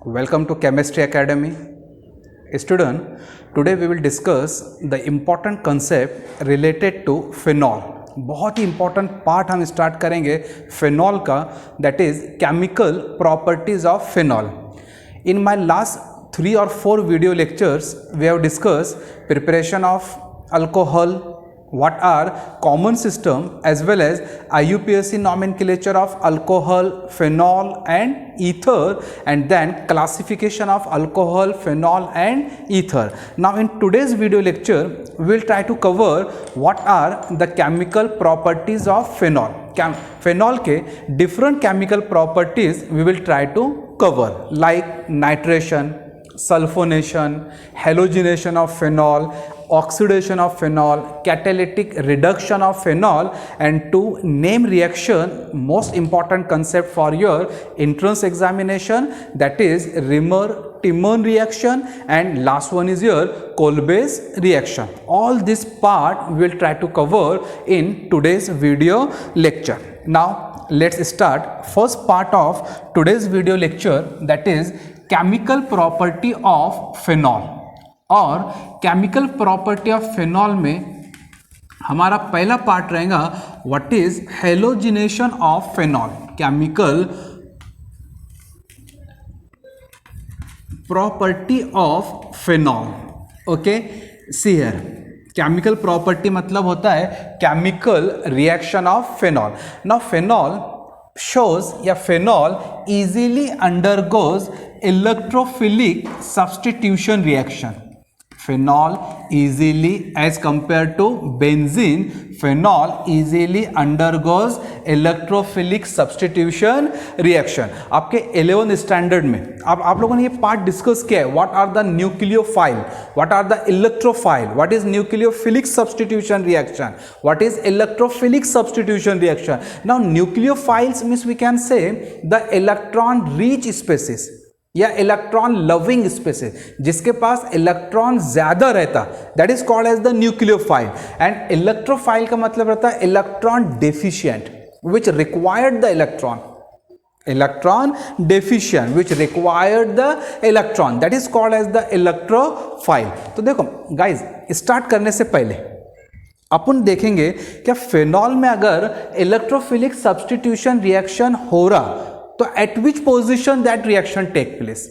Welcome to Chemistry Academy. Student, today we will discuss the important concept related to phenol. बहुत ही important part हम start करेंगे phenol का, that is chemical properties of phenol. In my last 3 or 4 video lectures, we have discussed preparation of alcohol, what are common system as well as IUPAC nomenclature of alcohol, phenol and ether, and then classification of alcohol, phenol and ether. Now in today's video lecture we will try to cover what are the chemical properties of phenol. Phenol के different chemical properties we will try to cover, like nitration, sulfonation, halogenation of phenol, oxidation of phenol, catalytic reduction of phenol, and to name reaction, most important concept for your entrance examination, that is Remer-Timmerman reaction, and last one is your Kolbe's reaction. All this part we will try to cover in today's video lecture. Now let's start first part of today's video lecture, that is chemical property of phenol. और chemical property of phenol में हमारा पहला part रहेगा what is halogenation of phenol. Chemical property of phenol. Okay, see here, chemical property मतलब होता है chemical reaction of phenol. Now phenol shows या phenol easily undergoes electrophilic substitution reaction. Phenol easily, as compared to benzene, phenol easily undergoes electrophilic substitution reaction. आपके 11th standard में आप लोगों ने ये पार्ट डिस्कस किया है. What are the nucleophile, what are the electrophile, what is nucleophilic substitution reaction, what is electrophilic substitution reaction. Now nucleophiles means we can say the electron rich species या electron loving species, जिसके पास electron ज्यादा रहता, that is called as the nucleophile. And electrophile का मतलब रहता है electron deficient which required the electron. Electron deficient which required the electron, that is called as the electrophile. तो देखो गाइज, स्टार्ट करने से पहले अपन देखेंगे क्या फेनॉल में अगर इलेक्ट्रोफिलिक सब्स्टिट्यूशन रिएक्शन हो रहा तो at which position that reaction take place.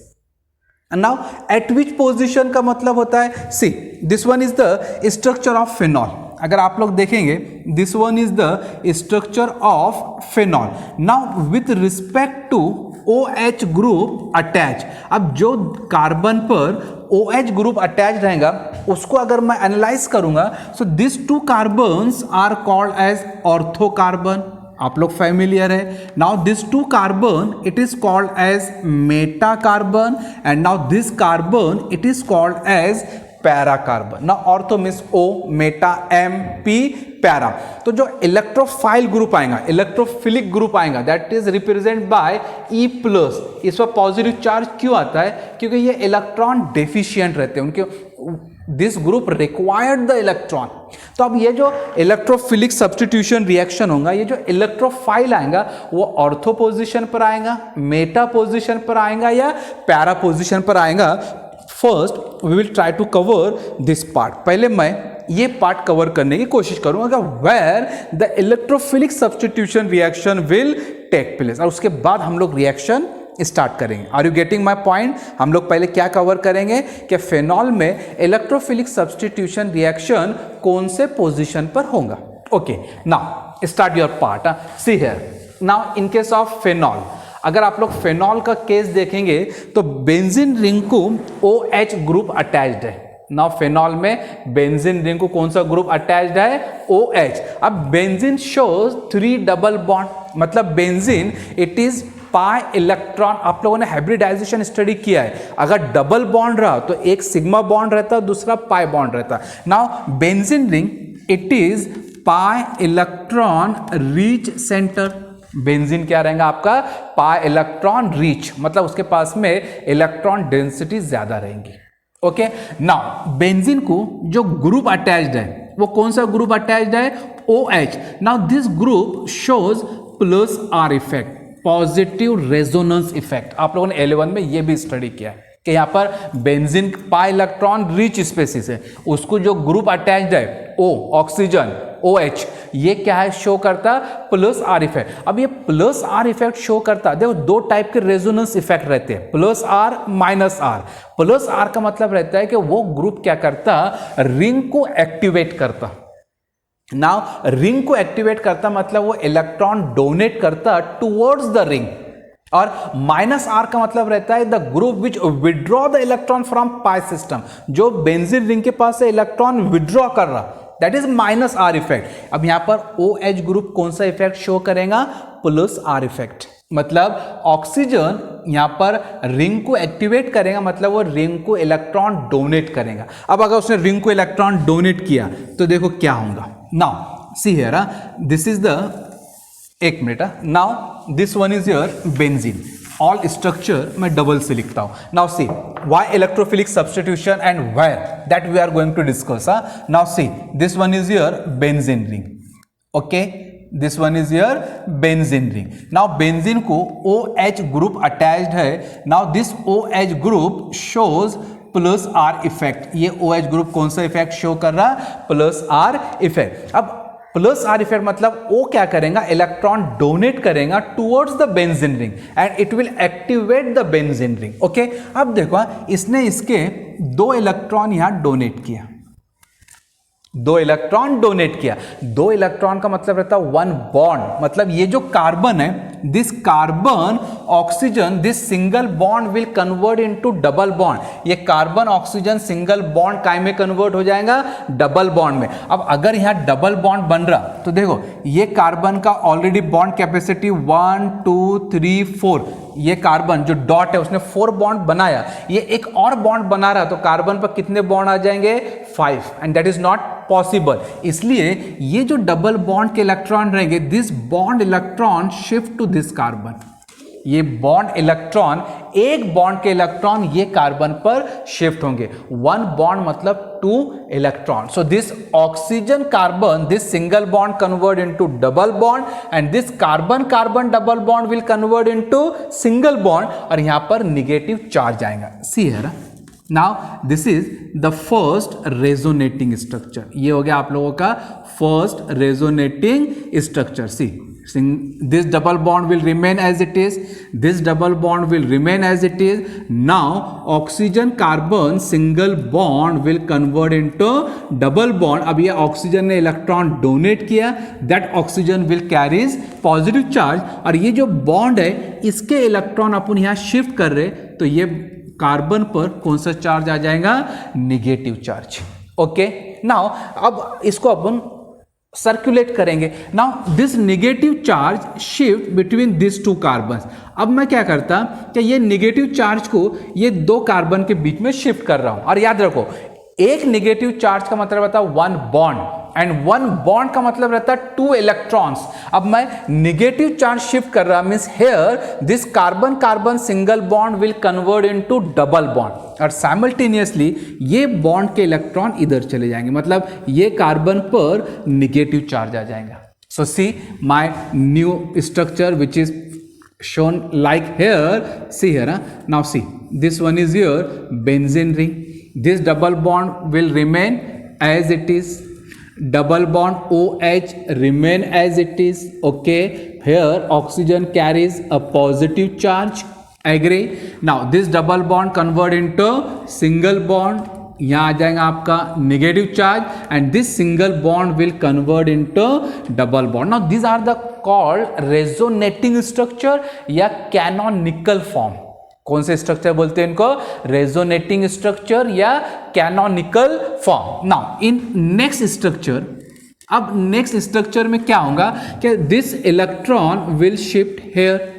Now at which position का मतलब होता है, see this one is the structure of phenol. अगर आप लोग देखेंगे this one is the structure of phenol. Now with respect to OH group attach, अब जो कार्बन पर OH ग्रुप अटैच रहेगा उसको अगर मैं एनालाइज करूंगा, so this two carbons are called as ortho carbon. आप लोग फैमिलियर है. Now this two carbon it is called as meta carbon, and now this carbon it is called as para carbon. Now ortho means O, meta M, P, para. तो जो electrophile group आएगा, electrophilic group आएगा, that is represent by E+. इस पर positive charge क्यों आता है? क्योंकि ये इलेक्ट्रॉन डेफिशिएंट रहते हैं, उनके this group required the electron. तो अब ये जो इलेक्ट्रोफिलिक सब्स्टिट्यूशन रिएक्शन होगा, ये जो इलेक्ट्रोफाइल आएगा वो ऑर्थो पोजीशन पर आएगा, मेटा पोजीशन पर आएगा या पैरा पोजीशन पर आएगा. First we will try to cover this part. पहले मैं ये पार्ट कवर करने की कोशिश करूंगा where the electrophilic substitution reaction will take place, और उसके बाद हम लोग रिएक्शन स्टार्ट करेंगे. Are you getting my point? हम लोग पहले क्या कवर करेंगे कि फेनॉल में इलेक्ट्रोफिलिक सब्स्टिट्यूशन रिएक्शन कौन से पोजीशन पर होगा. Okay, now start your part. C here, now in case of phenol, अगर आप लोग फेनॉल का केस देखेंगे तो बेंजीन रिंग को OH ग्रुप अटैच्ड है. नाउ फेनॉल में बेंजीन रिंग को कौन सा ग्रुप अटैच्ड है? OH. अब बेंजीन शोज 3 डबल बॉन्ड, मतलब benzene it is pi electron. आप लोगों ने हाइब्रिडाइजेशन स्टडी किया है, अगर डबल बॉन्ड रहा तो एक सिग्मा बॉन्ड रहता, दूसरा पाई बॉन्ड रहता. Now benzene ring it is pi electron rich centre. Benzene क्या रहेगा आपका? पाई इलेक्ट्रॉन रिच, मतलब उसके पास में इलेक्ट्रॉन डेंसिटी ज्यादा रहेंगी. ओके, नाउ बेंजीन को जो ग्रुप अटैच्ड है वो कौन सा ग्रुप अटैच्ड है? OH. Now this group shows plus R effect. Positive resonance effect. आप लोगों ने 11 में ये भी स्टडी किया है कि यहाँ पर benzene pi electron rich species है, उसको जो ग्रुप अटैच्ड है O ऑक्सीजन OH, ये क्या है शो करता प्लस R इफेक्ट। अब ये प्लस R इफेक्ट शो करता, देखो दो टाइप के रेजोनेंस इफेक्ट रहते हैं, plus R minus R। Plus R का मतलब रहता है कि वो ग्रुप क्या करता, रिंग को एक्टिवेट करता। नाउ रिंग को एक्टिवेट करता मतलब वो इलेक्ट्रॉन डोनेट करता टुवर्ड्स द रिंग। और माइनस आर का मतलब रहता है the group which withdraw the electron from pi system, जो बेंजीन रिंग के पास से इलेक्ट्रॉन विड्रॉ कर रहा, that is minus are effect. अब यहां पर OH ग्रुप कौन सा इफेक्ट शो करेगा, प्लस आर इफेक्ट। मतलब ऑक्सीजन यहां पर रिंग को एक्टिवेट करेगा, मतलब वो रिंग को इलेक्ट्रॉन डोनेट करेगा। अब अगर उसने रिंग को इलेक्ट्रॉन डोनेट किया तो देखो क्या होगा। Now see here, this is the, एक minute, now this one is your benzene. All structure मैं डबल से लिखता हूं। Now see why electrophilic substitution and where, that we are going to discuss. Now see this one is your benzene ring, okay, this one is your benzene ring. Now benzene को OH group attached है। Now this OH group shows plus R effect. ये OH group कौन सा effect show कर रहा, plus R effect. अब plus are effect मतलब वो क्या करेगा, इलेक्ट्रॉन डोनेट करेगा towards the benzene ring and it will activate the benzene ring, okay. अब देखो इसने इसके 2 इलेक्ट्रॉन यहां डोनेट किया, 2 इलेक्ट्रॉन डोनेट किया। 2 इलेक्ट्रॉन का मतलब रहता है 1 बॉन्ड, मतलब ये जो कार्बन है, this carbon oxygen, this single bond will convert into double bond. ये कार्बन ऑक्सीजन सिंगल बॉन्ड काय में कन्वर्ट हो जाएगा, डबल बॉन्ड में। अब अगर यहां डबल बॉन्ड बन रहा तो देखो ये कार्बन का ऑलरेडी बॉन्ड कैपेसिटी 1 2 3 4, ये कार्बन जो डॉट है उसने 4 बॉन्ड बनाया, ये एक और बॉन्ड बना रहा तो कार्बन पर कितने बॉन्ड आ जाएंगे, 5, and that is not possible. इसलिए ये जो डबल बॉन्ड के इलेक्ट्रॉन रहेंगे, this bond electron shift to this carbon. ये बॉन्ड इलेक्ट्रॉन, एक बॉन्ड के इलेक्ट्रॉन ये कार्बन पर शिफ्ट होंगे। 1 बॉन्ड मतलब 2 electron. So this oxygen carbon, this single bond convert into double bond and this carbon carbon double bond will convert into single bond, और यहां पर निगेटिव चार्ज आएगा। सी here, now this is the first resonating structure. ये हो गया आप लोगों का first resonating structure. See this double bond will remain as it is, this double bond will remain as it is. Now oxygen carbon single bond will convert into double bond. अब ये oxygen ने electron donate किया, that oxygen will carries positive charge, और ये जो bond है इसके electron अपन यहाँ शिफ्ट कर रहे, तो ये कार्बन पर कौन सा चार्ज आ जाएगा, निगेटिव चार्ज, ओके। नाउ अब इसको अपन सर्कुलेट करेंगे। Now this negative charge shift between this 2 carbon. अब मैं क्या करता कि ये नेगेटिव चार्ज को ये 2 कार्बन के बीच में शिफ्ट कर रहा हूं, और याद रखो एक नेगेटिव चार्ज का मतलब रहता है 1 बॉन्ड, एंड 1 बॉन्ड का मतलब रहता है 2 इलेक्ट्रॉन्स। अब मैं नेगेटिव चार्ज शिफ्ट कर रहा, means here this carbon carbon single bond will convert into double bond, और साइमल्टेनियसली ये बॉन्ड के इलेक्ट्रॉन इधर चले जाएंगे, मतलब ये कार्बन पर नेगेटिव चार्ज आ जाएगा। So see my new structure which is shown like here. See here, now see this one is your benzene ring. This double bond will remain as it is, double bond OH remain as it is, okay. Here oxygen carries a positive charge, agree. Now this double bond convert into single bond, यहाँ आ जाएगा आपका negative charge, and this single bond will convert into double bond. Now this are the called resonating structure या canonical form. कौन से structure बोलते हैं इनको, रेजोनेटिंग स्ट्रक्चर या canonical form. Now in next structure, अब नेक्स्ट स्ट्रक्चर में क्या होगा कि this electron will shift here.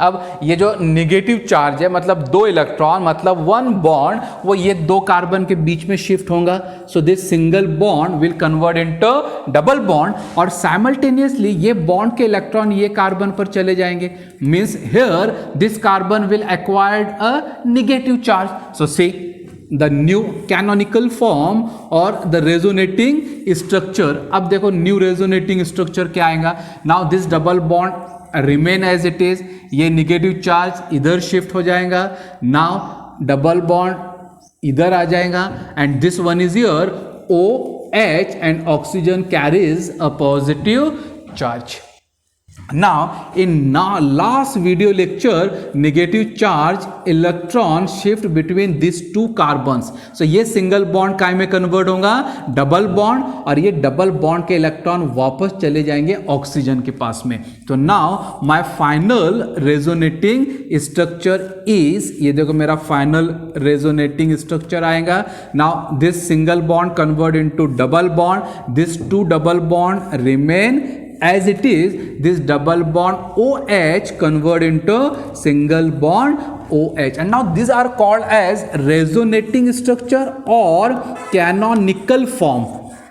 अब ये जो नेगेटिव चार्ज है मतलब 2 इलेक्ट्रॉन मतलब 1 बॉन्ड, वो ये 2 कार्बन के बीच में शिफ्ट होगा। So this single bond will convert into double bond, और साइमल्टेनियसली ये बॉन्ड के इलेक्ट्रॉन ये कार्बन पर चले जाएंगे, means here this carbon will acquired a negative charge. So see the new canonical form और द रेजोनेटिंग स्ट्रक्चर। अब देखो न्यू रेजोनेटिंग स्ट्रक्चर क्या आएगा। Now this double bond remain as it is, ये निगेटिव चार्ज इधर shift हो जाएगा, now double bond इधर आ जाएगा and this one is your OH and oxygen carries a positive charge. Now in last video lecture, negative charge electron shift between these two carbons. So ये single bond काय में convert होगा, double bond, और ये double bond के electron वापस चले जाएंगे ऑक्सीजन के पास में. तो now my final resonating structure is, ये देखो मेरा फाइनल रेजोनेटिंग स्ट्रक्चर आएगा. Now this single bond convert into double bond, this two double bond remain as it is, this double bond OH convert into single bond OH, and now these are called as resonating structure or canonical form.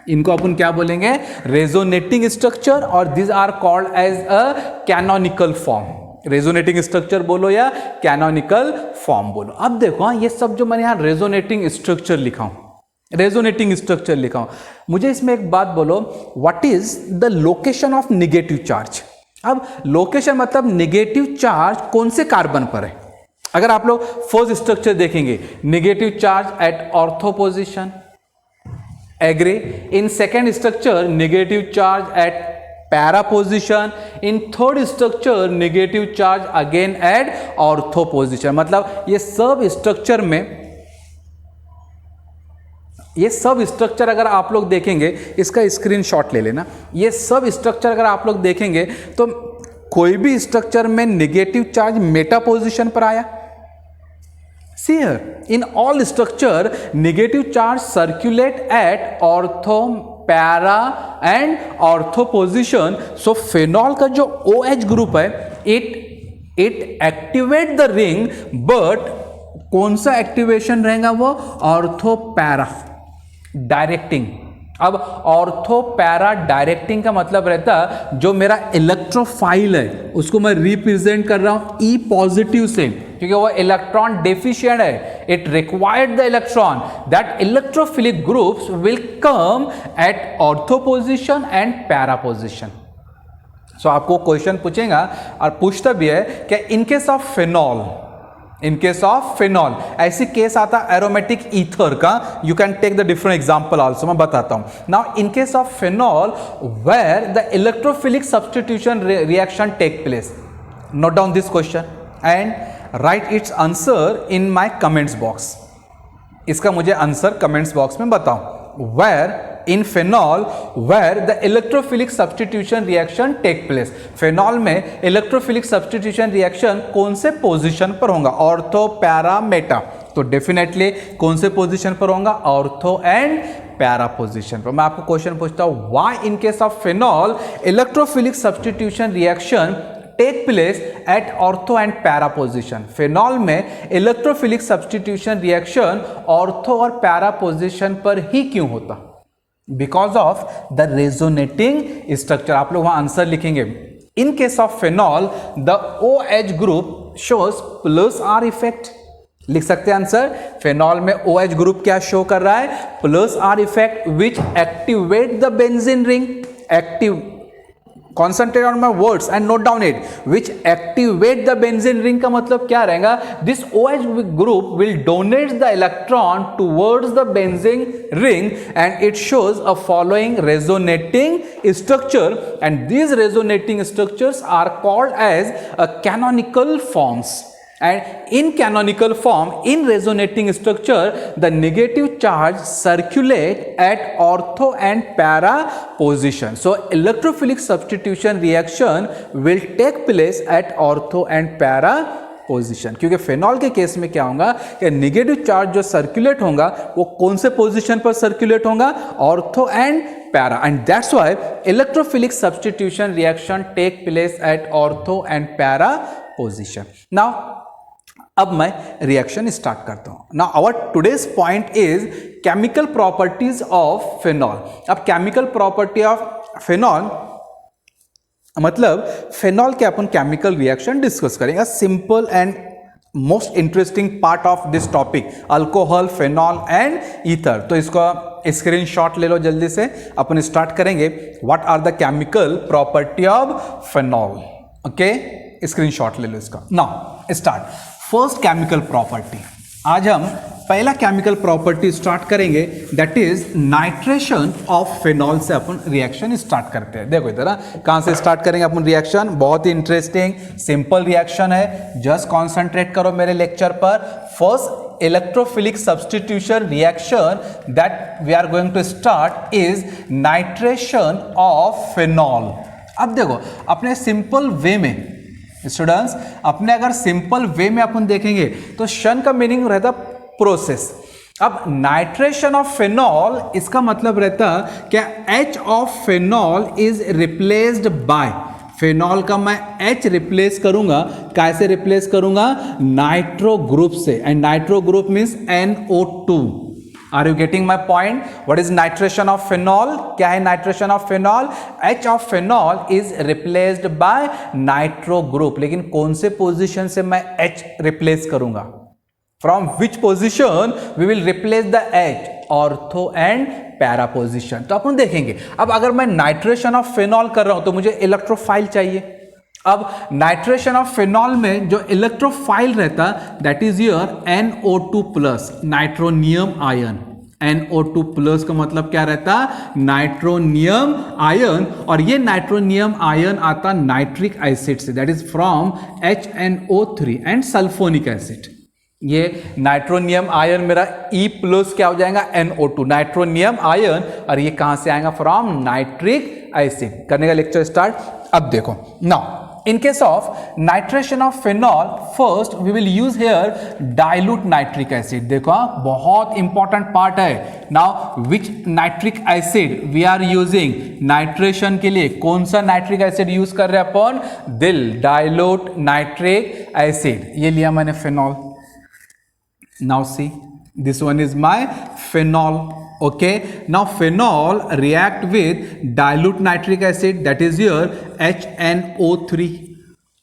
इनको अपन क्या बोलेंगे, resonating structure, और this are called as a canonical form. Resonating structure बोलो या canonical form बोलो. अब देखो ये सब जो मैंने यहाँ रेजोनेटिंग स्ट्रक्चर लिखा हूं, रेजोनेटिंग स्ट्रक्चर लिखा हूं, मुझे इसमें एक बात बोलो, what is the location of negative charge. अब लोकेशन मतलब निगेटिव चार्ज कौन से कार्बन पर है. अगर आप लोग फर्स्ट स्ट्रक्चर देखेंगे, negative charge at ortho position, agree. In second structure negative charge at para position, in third structure negative charge again at ortho position. मतलब ये सब स्ट्रक्चर में, ये सब स्ट्रक्चर अगर आप लोग देखेंगे, इसका स्क्रीनशॉट ले लेना, ये सब स्ट्रक्चर अगर आप लोग देखेंगे तो कोई भी स्ट्रक्चर में नेगेटिव चार्ज मेटा पोजीशन पर आया. See here, in all structure negative charge circulate at ortho, para and ortho position. So phenol का जो OH ग्रुप है, it activate the ring, but कौन सा एक्टिवेशन रहेगा वो, ऑर्थो पैरा डायरेक्टिंग. अब ऑर्थो पैरा डायरेक्टिंग का मतलब रहता है जो मेरा इलेक्ट्रोफाइल है उसको मैं रिप्रेजेंट कर रहा हूं E पॉजिटिव से, क्योंकि वो इलेक्ट्रॉन डेफिशिएंट है. It required the electron, that electrophilic groups will come at ortho position and para position. So आपको क्वेश्चन पूछेगा और पूछता भी है कि in case of phenol, in case of phenol ऐसी केस आता एरोमेटिक ईथर का, you can take the different example also, मैं बताता हूं. Now in case of phenol where the electrophilic substitution reaction take place, note down this question and write its answer in my comments box. इसका मुझे answer comments box में बताओ. Where in phenol where the electrophilic substitution reaction take place. Phenol में electrophilic substitution reaction कौन से position पर होगा, ortho, para, meta. तो डेफिनेटली कौन से पोजीशन पर होगा, ऑर्थो एंड पैरा पोजीशन पर. मैं आपको क्वेश्चन पूछता हूं, why in case of phenol electrophilic substitution reaction take place at ortho and para position. Phenol में इलेक्ट्रोफिलिक सब्स्टिट्यूशन रिएक्शन ऑर्थो और पैरा पोजिशन पर ही क्यों होता, because of the resonating structure. आप लोग वहां आंसर लिखेंगे. In case of phenol the OH group shows plus R effect. लिख सकते हैं आंसर, फेनॉल में OH ग्रुप क्या शो कर रहा है, plus R effect, which activate the benzene ring. Active, concentrate on my words and note down it, which activate the benzene ring का मतलब क्या रहेगा, this OH group will donate the electron towards the benzene ring and it shows a following resonating structure, and these resonating structures are called as a canonical forms. And in canonical form, in resonating structure, the negative charge circulate at ortho and para position. So electrophilic substitution reaction will take place at ortho and para position. क्योंकि phenol के case में क्या होगा कि negative charge जो circulate होगा वो कौन से पोजीशन पर सर्कुलेट होगा, ortho and para, and that's why electrophilic substitution reaction take place at ortho and para position. Now अब मैं रिएक्शन स्टार्ट करता हूं. Now our today's point is chemical properties of phenol. अब केमिकल प्रॉपर्टी ऑफ फेनॉल मतलब phenol के अपन chemical reaction discuss करेंगे. Simple and most interesting part of this topic, alcohol, phenol and ether. तो इसको screenshot ले लो जल्दी से. अपन स्टार्ट करेंगे. What are the chemical property of phenol. Okay, screenshot ले लो इसका। Now start first chemical property. आज हम पहला केमिकल प्रॉपर्टी स्टार्ट करेंगे, that is nitration of phenol से अपन रिएक्शन स्टार्ट करते हैं। देखो इधर कहां से स्टार्ट करेंगे अपन रिएक्शन, बहुत ही इंटरेस्टिंग सिंपल रिएक्शन है, जस्ट कॉन्सेंट्रेट करो मेरे लेक्चर पर। First electrophilic substitution reaction that we are going to start is nitration of phenol. अब देखो अपने सिंपल वे में स्टूडेंट्स, अपने अगर सिंपल वे में अपन देखेंगे तो शन का मीनिंग रहता प्रोसेस। अब नाइट्रेशन ऑफ फेनॉल इसका मतलब रहता क्या H of phenol is replaced by, phenol का मैं H रिप्लेस करूंगा, कैसे रिप्लेस करूंगा, नाइट्रो ग्रुप से, and nitro group means NO2। Are you getting my point? What is nitration of phenol? क्या है nitration of phenol? H of phenol is replaced by nitro group. लेकिन कौन से position से मैं H रिप्लेस करूंगा? From which position we will replace the H? Ortho and para position. तो अपन देखेंगे, अब अगर मैं नाइट्रेशन ऑफ फेनॉल कर रहा हूं तो मुझे इलेक्ट्रोफाइल चाहिए। अब नाइट्रेशन ऑफ फेनॉल में जो इलेक्ट्रोफाइल रहता that is your NO2 plus, nitronium ion. NO2 plus का मतलब क्या रहता? नाइट्रोनियम आयन, और ये नाइट्रोनियम आयन आता नाइट्रिक एसिड से, that is from HNO3 and sulphonic acid. ये नाइट्रोनियम आयन मेरा E प्लस क्या हो जाएगा? NO2 नाइट्रोनियम आयन, और ये कहां से आएगा? From nitric acid. करने का लेक्चर स्टार्ट। अब देखो now in case of nitration of phenol, first we will use here dilute nitric acid। देखो बहुत इंपॉर्टेंट पार्ट है। now which nitric acid we are using nitration के लिए? कौन सा नाइट्रिक एसिड यूज कर रहे हैं अपन? dilute nitric acid। ये लिया मैंने phenol। now see this one is my phenol। okay, now phenol react with dilute nitric acid, that is your HNO3।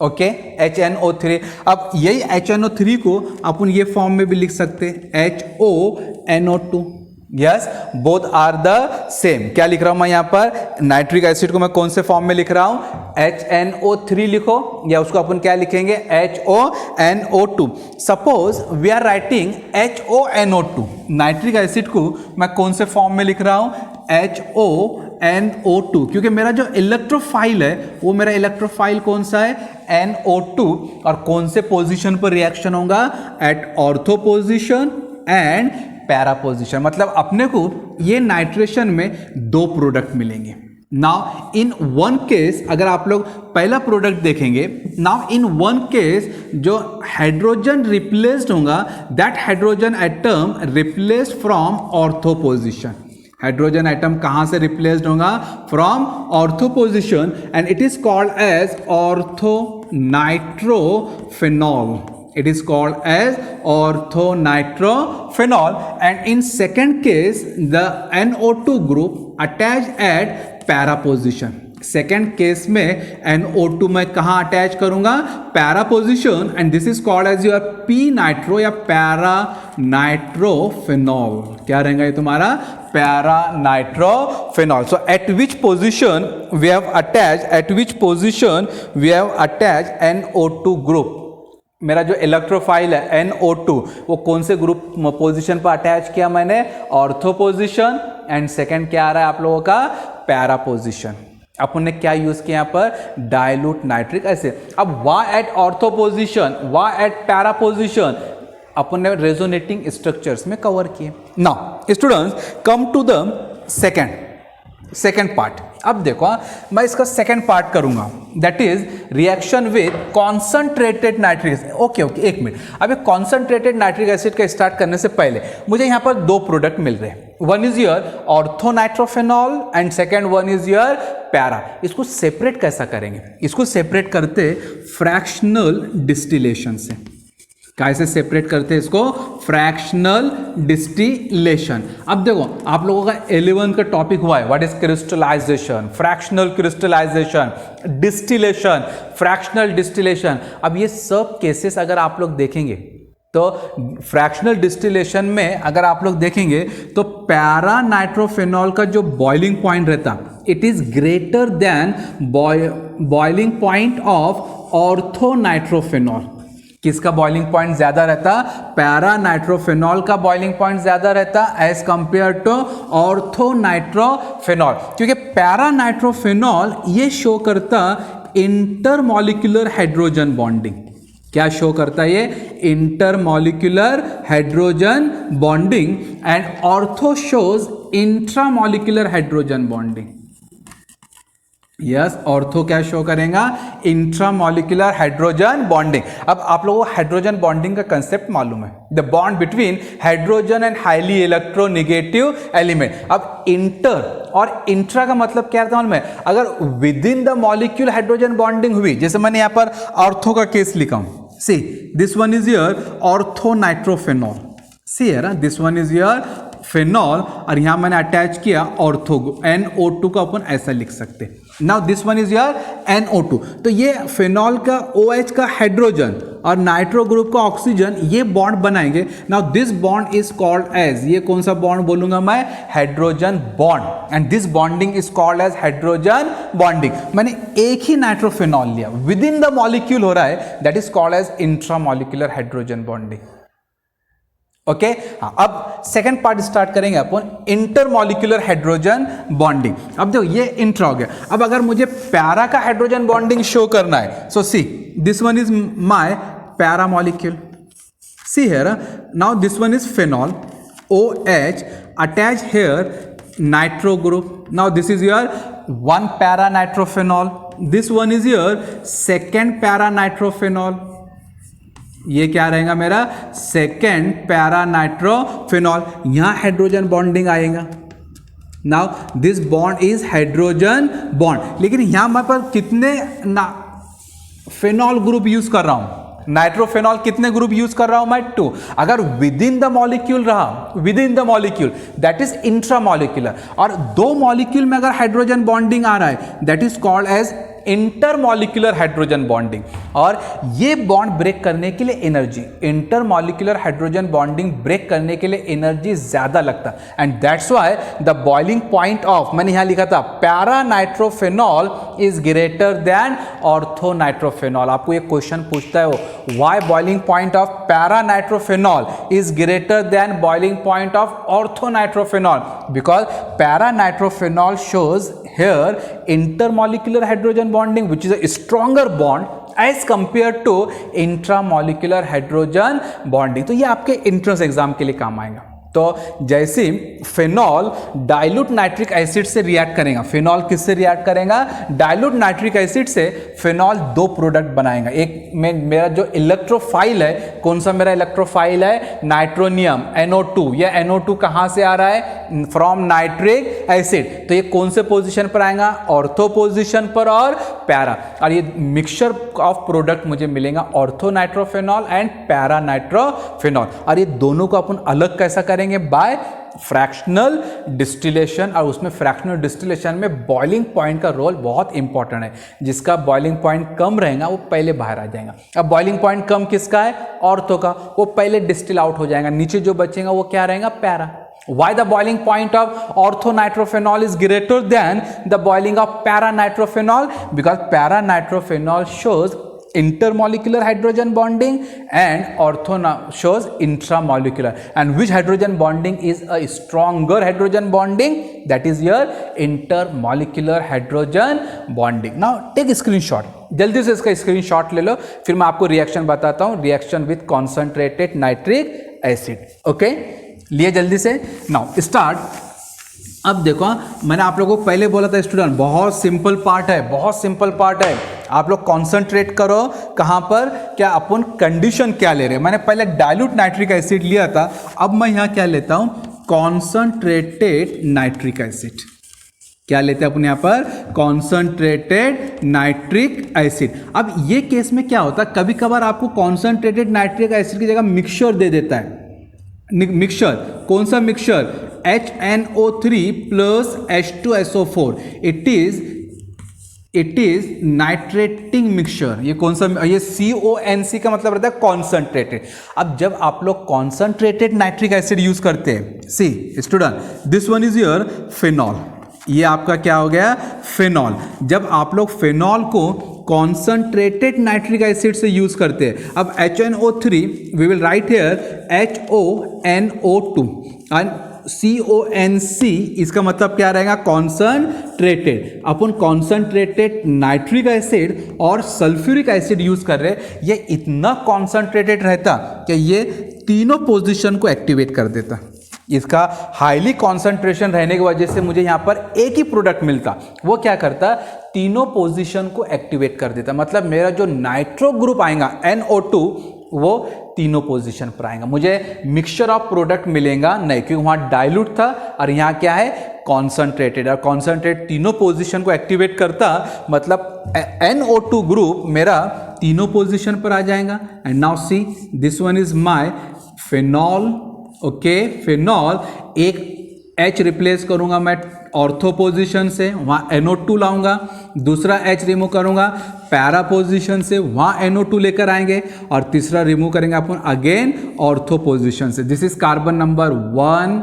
okay, HNO3। अब यही HNO3 को अपन ये फॉर्म में भी लिख सकते HONO2। Yes, both are the same. क्या लिख रहा हूं मैं यहां पर? नाइट्रिक एसिड को मैं कौन से फॉर्म में लिख रहा हूं? HNO3 लिखो, या उसको अपन क्या लिखेंगे? HONO2। Suppose we are writing HONO2, nitric acid को मैं कौन से फॉर्म में लिख रहा हूं? HONO2, क्योंकि मेरा जो इलेक्ट्रोफाइल है वो मेरा इलेक्ट्रोफाइल कौन सा है? NO2। और कौन से पोजीशन पर रिएक्शन होगा? At ortho position and para position. मतलब अपने को ये नाइट्रेशन में दो प्रोडक्ट मिलेंगे। नाउ इन वन केस अगर आप लोग पहला प्रोडक्ट देखेंगे, नाउ इन वन केस जो हाइड्रोजन रिप्लेस्ड होगा, that hydrogen atom replaced from ortho position. Hydrogen atom कहां से रिप्लेस्ड होगा? From ortho position, and it is called as ortho nitrophenol. It is called as orthonitrophenol, and in second case the NO2 group attached at para position। Second case में NO2 मैं कहां attach करूंगा? Para position, and this is called as your P nitro या para nitrophenol. क्या रहेगा ये तुम्हारा? Para nitrophenol. So at which position we have attach NO2 group? मेरा जो इलेक्ट्रोफाइल है NO2 वो कौन से ग्रुप पोजीशन पर अटैच किया मैंने? ऑर्थो पोजीशन, एंड सेकंड क्या आ रहा है आप लोगों का? Para position. अपन ने क्या यूज किया यहाँ पर? Dilute nitric acid. अब why at ortho position, why at para position? अपन ने रेजोनेटिंग स्ट्रक्चर्स में कवर किए। Now students come to the second part. अब देखो मैं इसका सेकेंड पार्ट करूंगा, that is reaction with concentrated nitric acid. Okay, एक मिनट। अब कॉन्संट्रेटेड नाइट्रिक एसिड का स्टार्ट करने से पहले मुझे यहां पर दो प्रोडक्ट मिल रहे हैं। One is your orthonitrophenol and second one is your para. इसको सेपरेट कैसा करेंगे? इसको सेपरेट करते फ्रैक्शनल डिस्टिलेशन से। कैसे सेपरेट करते हैं इसको? Fractional distillation. अब देखो आप लोगों का 11 का टॉपिक हुआ है, what is crystallisation, fractional crystallisation, distillation, fractional distillation. अब ये सब केसेस अगर आप लोग देखेंगे तो फ्रैक्शनल डिस्टिलेशन में अगर आप लोग देखेंगे तो पैरा नाइट्रोफेनॉल का जो बॉइलिंग पॉइंट रहता it is greater than boiling point of orthonitrophenol, किसका बॉइलिंग पॉइंट ज्यादा रहता? पैरा नाइट्रोफेनॉल का बॉइलिंग पॉइंट ज्यादा रहता एज कंपेयर टू ऑर्थोनाइट्रोफेनॉल, क्योंकि पैरा नाइट्रोफेनॉल ये शो करता इंटरमॉलिक्यूलर हाइड्रोजन बॉन्डिंग। क्या शो करता है ये? Intermolecular hydrogen bonding, and ortho shows intramolecular hydrogen bonding. Yes, ortho क्या शो करेगा? Intramolecular hydrogen bonding. अब आप लोगों को हाइड्रोजन बॉन्डिंग का कंसेप्ट मालूम है, the bond between hydrogen and highly electronegative element. अब इंटर और इंट्रा का मतलब क्या रहता है मालूम है? अगर with in the molecule hydrogen bonding हुई, जैसे मैंने यहां पर ऑर्थो का केस लिखा हूं, see this one is your orthonitrophenol, see है ना, this one is your phenol, और यहां मैंने अटैच किया ऑर्थो, NO2 का अपन ऐसा लिख सकते। Now this one is your NO2, तो ये फेनॉल का OH का हाइड्रोजन और नाइट्रो ग्रुप का ऑक्सीजन ये बॉन्ड बनाएंगे। Now this bond is called as, ये कौन सा बॉन्ड बोलूंगा मैं? Hydrogen bond, and this bonding is called as hydrogen bonding. मैंने एक ही नाइट्रोफेनॉल लिया, विद इन द मॉलिक्यूल हो रहा है, that is called as intramolecular hydrogen bonding. Okay, हाँ, अब सेकेंड पार्ट स्टार्ट करेंगे अपन, इंटरमॉलिक्यूलर हाइड्रोजन बॉन्डिंग। अब देखो ये इंट्रा हो गया। अब अगर मुझे पैरा का हाइड्रोजन बॉन्डिंग शो करना है, so see this one is my para molecule, see here, now this one is phenol OH attach here nitro group, now this is your one para nitrophenol, this one is your second para nitrophenol, ये क्या रहेगा मेरा? Second para nitrophenol. यहां hydrogen bonding आएगा। Now this bond is hydrogen bond, लेकिन यहां मैं पर कितने फेनॉल ग्रुप यूज कर रहा हूं? नाइट्रोफेनॉल कितने ग्रुप यूज कर रहा हूं मैं? 2। अगर विद इन द मॉलिक्यूल रहा, with in the molecule, that is intramolecular, और 2 मॉलिक्यूल में अगर हाइड्रोजन बॉन्डिंग आ रहा है, that is called as intermolecular hydrogen bonding. और ये बॉन्ड ब्रेक करने के लिए energy, intermolecular hydrogen bonding break करने के लिए एनर्जी ज्यादा लगता है, and that's why the boiling point of, मैंने यहां लिखा था para nitrophenol is greater than orthonitrophenol. आपको ये क्वेश्चन पूछता है, why boiling point of para nitrophenol is greater than boiling point of orthonitrophenol? Because para nitrophenol shows here intermolecular hydrogen bonding which is a stronger bond as compared to intramolecular hydrogen bonding। तो ये आपके entrance exam के लिए काम आएगा। तो जैसे phenol dilute nitric acid से रिएक्ट करेगा, फेनॉल किससे रिएक्ट करेगा? डाइल्यूट नाइट्रिक एसिड से फेनॉल 2 प्रोडक्ट बनाएगा। एक में मेरा जो इलेक्ट्रोफाइल है, कौन सा मेरा इलेक्ट्रोफाइल है? Nitronium NO2। या NO2 कहां से आ रहा है? From nitric acid. तो ये कौन से पोजीशन पर आएगा? ऑर्थो पोजीशन पर और पैरा। और ये मिक्सचर ऑफ प्रोडक्ट मुझे मिलेगा ortho nitrophenol and para nitrophenol. और ये दोनों को अपन अलग कैसा करेंगे? By fractional distillation. और उसमें फ्रैक्शनल डिस्टिलेशन में बॉइलिंग पॉइंट का रोल बहुत इंपॉर्टेंट है। जिसका बॉइलिंग पॉइंट कम रहेगा वो पहले बाहर आ जाएगा। अब बॉइलिंग पॉइंट कम किसका है? ऑर्थो का, वो पहले डिस्टिल आउट हो जाएगा। नीचे जो बचेगा वो क्या रहेगा? Para. Why the boiling point of orthonitrophenol is greater than the boiling of para-nitrophenol? Because para-nitrophenol shows intermolecular hydrogen bonding and ortho shows intramolecular. And which hydrogen bonding is a stronger hydrogen bonding? That is your intermolecular hydrogen bonding. Now take a screenshot. जल्दी से इसका screenshot ले लो, फिर मैं आपको reaction बताता हूँ। Reaction with concentrated nitric acid. Okay, लिए जल्दी से। Now start. अब देखो, मैंने आप लोगों को पहले बोला था स्टूडेंट, बहुत सिंपल पार्ट है, बहुत सिंपल पार्ट है। आप लोग कॉन्सेंट्रेट करो कहाँ पर, क्या अपन कंडीशन क्या ले रहे हैं। मैंने पहले डाइल्यूट नाइट्रिक एसिड लिया था, अब मैं यहाँ क्या लेता हूँ? Concentrated nitric acid. क्या लेते हैं अपन यहाँ पर? Concentrated nitric acid. अब ये केस में क्या होता है, कभी कभार आपको कॉन्सेंट्रेटेड नाइट्रिक एसिड की जगह मिक्सचर दे देता है। मिक्सचर कौन सा mixture? HNO3 plus H2SO4। It is nitrating mixture. ये कौन सा? ये CONC का मतलब रहता है कॉन्सेंट्रेटेड। अब जब आप लोग कॉन्सेंट्रेटेड नाइट्रिक एसिड यूज करते हैं, see student, this one is your phenol. ये आपका क्या हो गया, फिनॉल। जब आप लोग फिनॉल को कॉन्सनट्रेटेड नाइट्रिक एसिड से यूज करते हैं, अब HNO3 we will write here HONO2 and CONC, इसका मतलब क्या रहेगा, कॉन्सनट्रेटेड। अपन कॉन्सनट्रेटेड नाइट्रिक एसिड और सल्फ्यूरिक एसिड यूज कर रहे हैं, ये इतना कॉन्सनट्रेटेड रहता कि ये तीनों पोजीशन को एक्टिवेट कर देता। इसका हाईली कॉन्सेंट्रेशन रहने की वजह से मुझे यहाँ पर एक ही प्रोडक्ट मिलता, वो क्या करता, तीनों पोजीशन को एक्टिवेट कर देता। मतलब मेरा जो नाइट्रो ग्रुप आएगा NO2 वो तीनों पोजीशन पर आएगा, मुझे मिक्सचर ऑफ प्रोडक्ट मिलेगा नहीं, क्योंकि वहाँ डाइल्यूट था और यहाँ क्या है, कॉन्सेंट्रेटेड। और कॉन्सेंट्रेट तीनों पोजीशन को एक्टिवेट करता, मतलब NO2 ग्रुप मेरा तीनों पोजीशन पर आ जाएगा। And now see this one is my phenol. Okay, phenol, एक H रिप्लेस करूंगा मैं ऑर्थो पोजीशन से, वहाँ NO2 लाऊंगा, दूसरा H रिमूव करूंगा पैरा पोजीशन से, वहाँ NO2 लेकर आएंगे, और तीसरा रिमूव करेंगे अपन अगेन ऑर्थो पोजीशन से। This is carbon number 1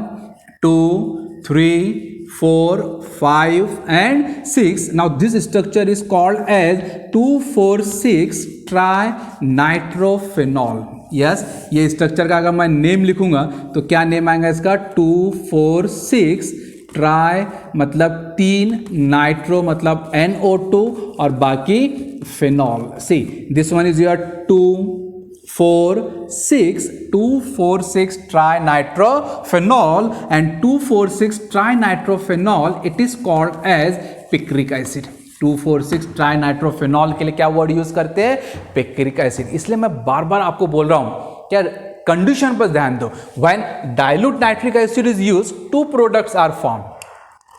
2 3 4 5 and 6. Now this structure is called as 2,4,6 trinitrophenol. Yes, ये स्ट्रक्चर का अगर मैं नेम लिखूंगा तो क्या नेम आएगा इसका, 2,4,6 ट्राई मतलब 3, नाइट्रो मतलब NO2 और बाकी phenol. See this one is your 2,4,6 trinitrophenol and 2,4,6 trinitrophenol, it is called as picric acid। 2,4,6 ट्राइनाइट्रोफेनॉल के लिए क्या वर्ड यूज करते हैं, पिक्रिक एसिड। इसलिए मैं बार बार आपको बोल रहा हूं क्या, कंडीशन पर ध्यान दो। When dilute nitric acid is used, two products are form,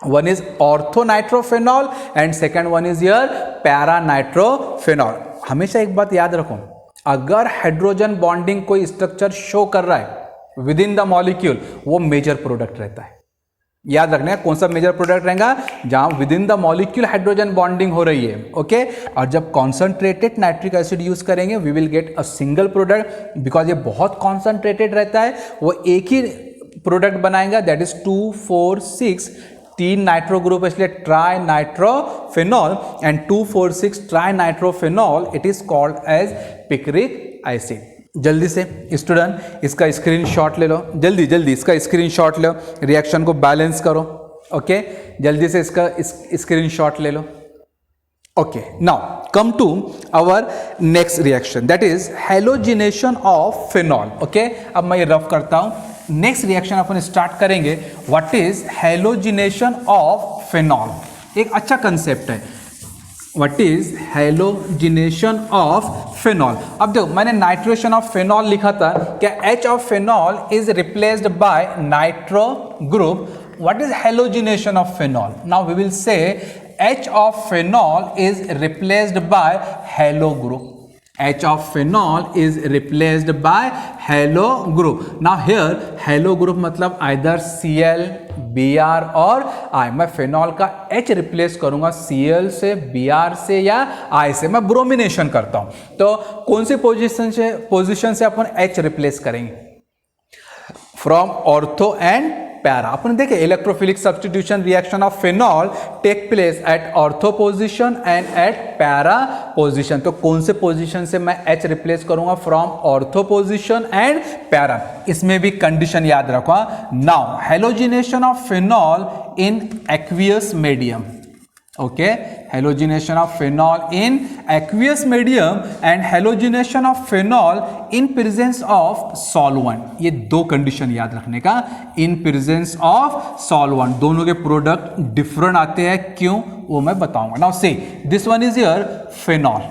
one is orthonitrophenol and second one is your paranitrophenol। हमेशा एक बात याद रखो, अगर हाइड्रोजन बॉन्डिंग कोई स्ट्रक्चर शो कर रहा है विद इन द मॉलिक्यूल, वो मेजर प्रोडक्ट रहता है। याद रखना है कौन सा मेजर प्रोडक्ट रहेगा, जहां within the molecule hydrogen bonding हो रही है। ओके, और जब कॉन्सेंट्रेटेड नाइट्रिक एसिड यूज करेंगे we will get a single product, because ये बहुत कॉन्सेंट्रेटेड रहता है, वो एक ही प्रोडक्ट बनाएगा, दैट इज 2,4,6 तीन नाइट्रो ग्रुप, इसलिए trinitrophenol and 2,4,6 trinitrophenol, it is called as picric acid. जल्दी से स्टूडेंट इसका स्क्रीनशॉट ले लो, जल्दी जल्दी इसका स्क्रीनशॉट लो, रिएक्शन को बैलेंस करो। ओके, जल्दी से इसका स्क्रीनशॉट ले लो। Okay, now come to our next reaction, that is halogenation of phenol. Okay, अब मैं ये रफ करता हूं, नेक्स्ट रिएक्शन अपन स्टार्ट करेंगे। What is halogenation of phenol, एक अच्छा कंसेप्ट है। What is halogenation of phenol. अब देखो, मैंने नाइट्रेशन ऑफ फिनॉल लिखा था, क्या H of phenol is replaced by nitro group. What is halogenation of phenol, now we will see H of phenol is replaced by halo group. H of phenol is replaced by halo group. Now here halo group मतलब either Cl, Br और I। मैं phenol का H replace करूंगा Cl से, Br से या I से, मैं ब्रोमिनेशन करता हूं। तो कौन सी पोजीशन से अपन H रिप्लेस करेंगे, फ्रॉम ऑर्थो एंड पैरा। अपन देखे electrophilic substitution reaction of phenol take place at ortho position and at para position. तो कौन से पोजीशन से मैं H रिप्लेस करूंगा, from ortho position and para. इसमें भी कंडीशन याद रखो। Now halogenation of phenol in aqueous medium. Okay, halogenation of phenol in aqueous medium and halogenation of phenol in presence of solvent. ये दो condition याद रखने का, इन प्रेजेंस ऑफ सॉल्वेंट। दोनों के प्रोडक्ट डिफरेंट आते हैं, क्यों वो मैं बताऊंगा। Now see this one is your phenol.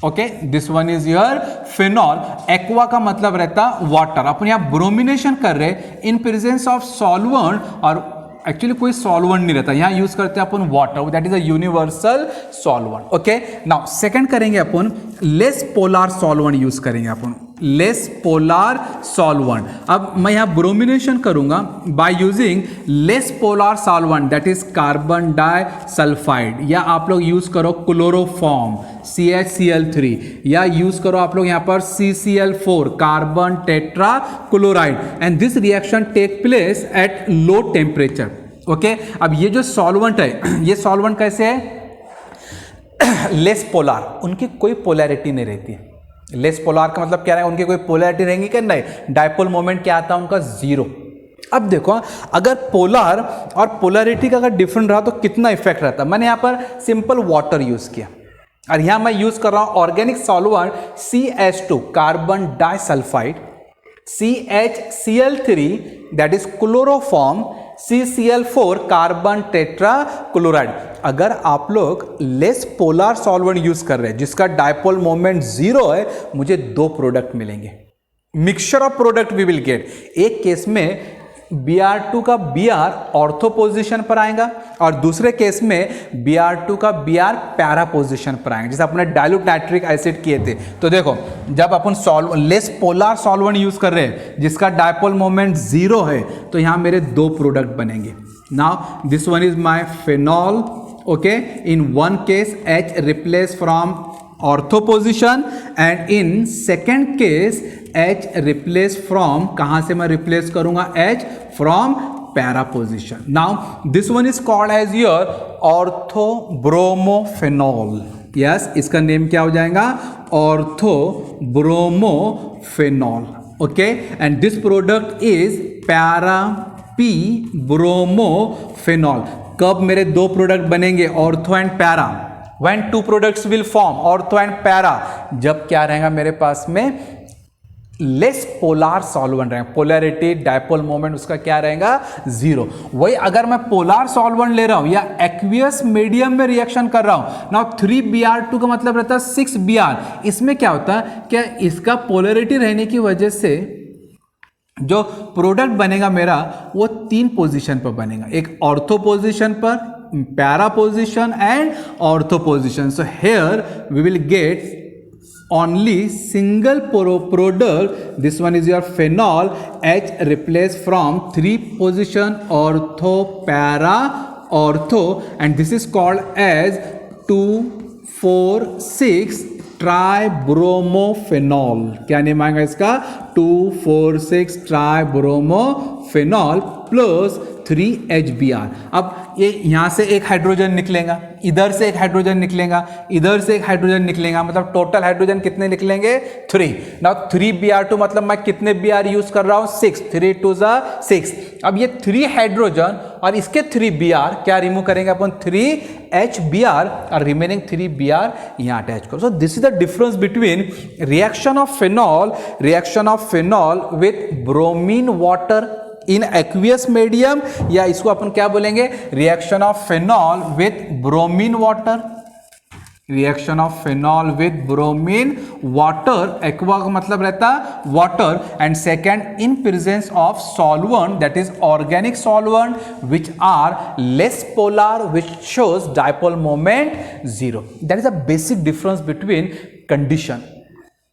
Okay, this one is your phenol. Aqua का मतलब रहता वाटर। अपन यहाँ ब्रोमिनेशन कर रहे इन प्रेजेंस ऑफ सॉल्वेंट, और एक्चुअली कोई सॉल्वेंट नहीं रहता, यहाँ यूज करते हैं अपन water, that is a universal solvent. Okay, now second करेंगे अपन लेस पोलर सॉल्वेंट यूज करेंगे अपन, लेस पोलर सॉल्वेंट। अब मैं यहाँ ब्रोमिनेशन करूंगा by using less polar solvent, that is carbon disulphide, या आप लोग यूज करो क्लोरोफॉर्म CHCl3, या यूज करो आप लोग यहाँ पर CCl4 carbon tetra chloride. And this reaction take place at low temperature. Okay अब ये जो सॉल्वेंट है, ये सॉल्वेंट कैसे है, लेस पोलार, उनकी कोई पोलैरिटी नहीं रहती है। लेस पोलार का मतलब क्या है, उनकी कोई पोलैरिटी रहेंगी कि नहीं, डायपोल मोमेंट क्या आता है उनका, जीरो। अब देखो अगर पोलार और पोलैरिटी का अगर डिफरेंट रहा तो कितना इफेक्ट रहता है। मैंने यहाँ पर सिंपल वाटर यूज किया और यहाँ मैं यूज कर रहा हूँ organic solvent CH2 carbon disulphide, CHCl3 that is chloroform, CCl4 carbon tetra chloride. अगर आप लोग लेस पोलार सॉल्वेंट यूज कर रहे हैं जिसका डायपोल मोमेंट जीरो है, मुझे दो प्रोडक्ट मिलेंगे, mixture of product we will get. एक केस में Br2 का Br ऑर्थो पोजीशन पर आएगा और दूसरे केस में Br2 का Br पैरा पोजीशन पर आएगा, जैसे अपने डाइल्यूट नाइट्रिक एसिड किए थे। तो देखो जब अपन लेस पोलार सॉल्वेंट यूज कर रहे हैं जिसका डायपोल मोमेंट जीरो है, तो यहां मेरे दो प्रोडक्ट बनेंगे। Now this one is my phenol, okay, in one case H replace from ortho position and in second case H replace from, कहां से मैं रिप्लेस करूंगा, H from para position. Now this one is called as your ortho bromophenol. Yes, इसका name क्या हो जाएगा, ortho bromophenol, okay, and this product is para P bromophenol. कब मेरे दो प्रोडक्ट बनेंगे, ortho and para, when two products will form ortho and para, जब क्या रहेगा मेरे पास में लेस पोलार सॉल्वेंट रहेगा, पोलैरिटी डायपोल मोमेंट उसका क्या रहेगा, जीरो। वही अगर मैं पोलार सॉल्वेंट ले रहा हूं या एक्वियस मीडियम में रिएक्शन कर रहा हूं, नाउ 3Br2 का मतलब रहता है 6Br। इसमें क्या होता है, क्या इसका पोलैरिटी रहने की वजह से जो प्रोडक्ट बनेगा मेरा वो तीन पोजीशन पर बनेगा, एक ऑर्थो पोजीशन पर, para position and ortho position. So here we will get only single product. This one is your phenol, H replaced from 3 position, ortho, para, ortho, and this is called as 2,4,6 ट्राइब्रोमोफेनॉल। क्या name आएगा इसका, 2,4,6 ट्राइब्रोमोफेनॉल plus 3HBr। अब ये यहाँ से एक hydrogen निकलेगा, इधर से एक हाइड्रोजन निकलेगा, इधर से एक हाइड्रोजन निकलेगा, मतलब टोटल हाइड्रोजन कितने निकलेंगे, 3। नाउ 3Br2 मतलब मैं कितने Br यूज कर रहा हूँ, 6, 3 2 6। अब ये 3 हाइड्रोजन और इसके 3Br क्या रिमूव करेंगे अपन, 3HBr और रिमेनिंग 3Br यहाँ अटैच करो। So this is the difference between reaction of phenol with bromine water in aqueous medium, या इसको अपन क्या बोलेंगे, reaction of phenol with bromine water, reaction of phenol with bromine water. Aqua का मतलब रहता है water, and second in presence of solvent that is organic solvent which are less polar which shows dipole moment zero. That is a basic difference between condition,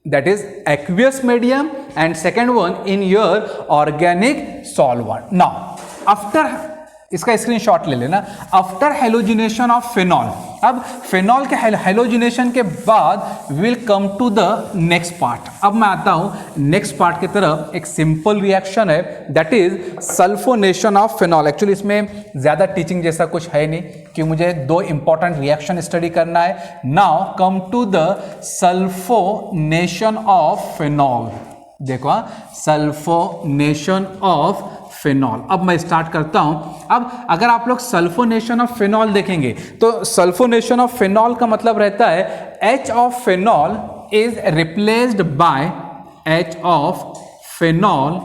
that is aqueous medium, and second one in your organic solvent. Now after, इसका screenshot ले लेना, after halogenation of phenol. अब phenol के halogenation के बाद will come to the next part. अब मैं आता हूं नेक्स्ट पार्ट की तरफ। एक सिंपल रिएक्शन है that is sulphonation of phenol. Actually इसमें ज्यादा टीचिंग जैसा कुछ है नहीं कि मुझे दो इंपॉर्टेंट रिएक्शन स्टडी करना है। Now come to the sulphonation of phenol. देखो सल्फोनेशन ऑफ फेनॉल। अब मैं स्टार्ट करता हूं। अब अगर आप लोग सल्फोनेशन ऑफ फेनॉल देखेंगे तो सल्फोनेशन ऑफ फेनॉल का मतलब रहता है H of phenol is replaced bye H of phenol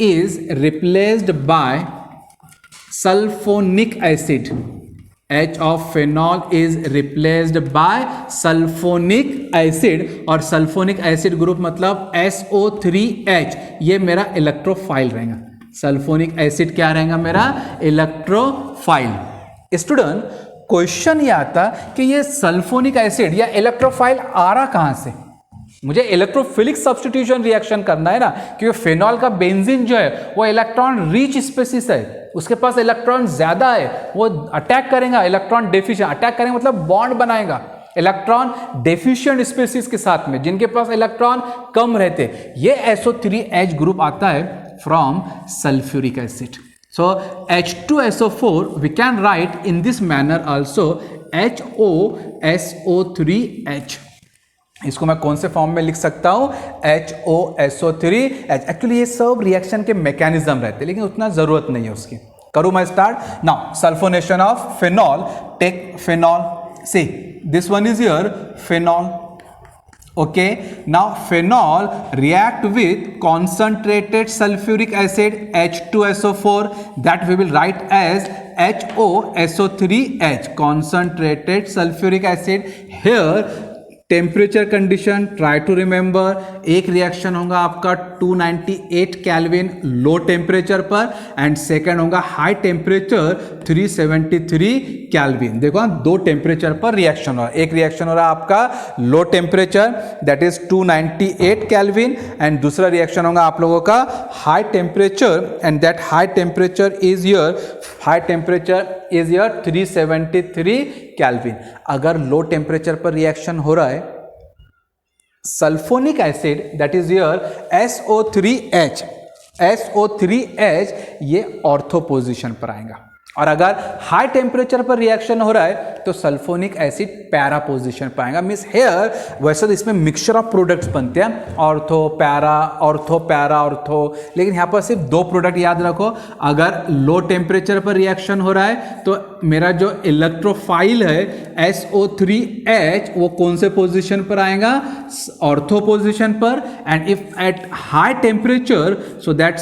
is replaced bye sulphonic acid. H of phenol is replaced by sulfonic acid, और सल्फोनिक एसिड ग्रुप मतलब SO3H, ये मेरा इलेक्ट्रोफाइल रहेगा। सल्फोनिक एसिड क्या रहेगा मेरा, इलेक्ट्रोफाइल। स्टूडेंट क्वेश्चन ये आता कि ये सल्फोनिक एसिड या इलेक्ट्रोफाइल आ रहा कहां से, मुझे इलेक्ट्रोफिलिक सब्स्टिट्यूशन रिएक्शन करना है ना, क्योंकि फेनॉल का बेंजीन जो है वो इलेक्ट्रॉन रिच स्पेसिस है, उसके पास इलेक्ट्रॉन ज्यादा है, वो अटैक करेगा इलेक्ट्रॉन डेफिशिएंट। अटैक करेंगे मतलब बॉन्ड बनाएगा इलेक्ट्रॉन डेफिशिएंट स्पेसिस के साथ में, जिनके पास इलेक्ट्रॉन कम रहते। ये SO3H ग्रुप आता है from sulfuric acid. So H2SO4 we can write in this manner also, HOSO3H. इसको मैं कौन से फॉर्म में लिख सकता हूं, HOSO3H. एक्चुअली ये सब रिएक्शन के मैकेनिज्म रहते हैं, लेकिन उतना जरूरत नहीं है उसकी. करूं मैं start now. Sulphonation of phenol, take phenol, see this one is your phenol. Okay, now phenol react with concentrated sulfuric acid H2SO4, that we will write as HOSO3H, concentrated sulfuric acid. Here temperature condition try to remember, एक रिएक्शन होगा आपका 298 kelvin low temperature पर, and second होगा high temperature 373 kelvin. देखो दो temperature पर reaction हो रहा है. एक रिएक्शन हो रहा है आपका low temperature that is 298 kelvin, and दूसरा रिएक्शन होगा आप लोगों का high temperature, and that high temperature is your 373 kelvin. अगर लो टेम्परेचर पर रिएक्शन हो रहा है sulphonic acid that is your SO3H, ये ऑर्थो पोजीशन पर आएगा. और अगर हाई टेम्परेचर पर रिएक्शन हो रहा है तो सल्फोनिक एसिड पैरा पोजीशन पर आएगा. मीन्स हेयर वैसे तो इसमें मिक्सचर ऑफ प्रोडक्ट्स बनते हैं, ortho para, ortho para, ortho, लेकिन यहाँ पर सिर्फ दो प्रोडक्ट याद रखो. अगर लो टेम्परेचर पर रिएक्शन हो रहा है तो मेरा जो इलेक्ट्रोफाइल है SO3H वो कौन से पोजीशन पर आएगा, ऑर्थो पोजीशन पर. And if at high temperature so that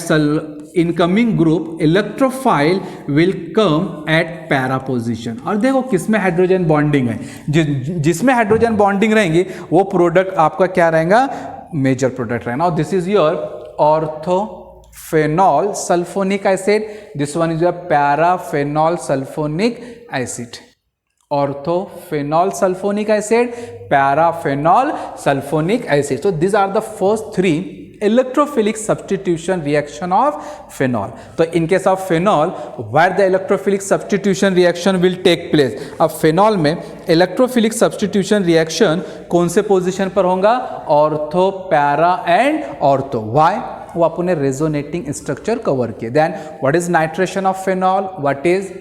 incoming group electrophile will come at para position. और देखो किसमें हाइड्रोजन बॉन्डिंग है, जिसमें हाइड्रोजन बॉन्डिंग रहेंगी वो प्रोडक्ट आपका क्या रहेगा, मेजर प्रोडक्ट रहेगा. और this is your orthophenol sulphonic acid, this one is your paraphenol sulphonic acid. Orthophenol sulphonic acid, paraphenol sulphonic acid. So these are the first three electrophilic substitution reaction of phenol. So in case of phenol, where the electrophilic substitution reaction will take place. अब phenol में electrophilic substitution reaction कौन से position पर होगा, ortho, para and ortho. Why? वो अपने resonating structure cover किए. Then what is nitration of phenol, what is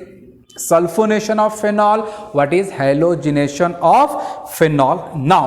sulfonation of phenol, what is halogenation of phenol. Now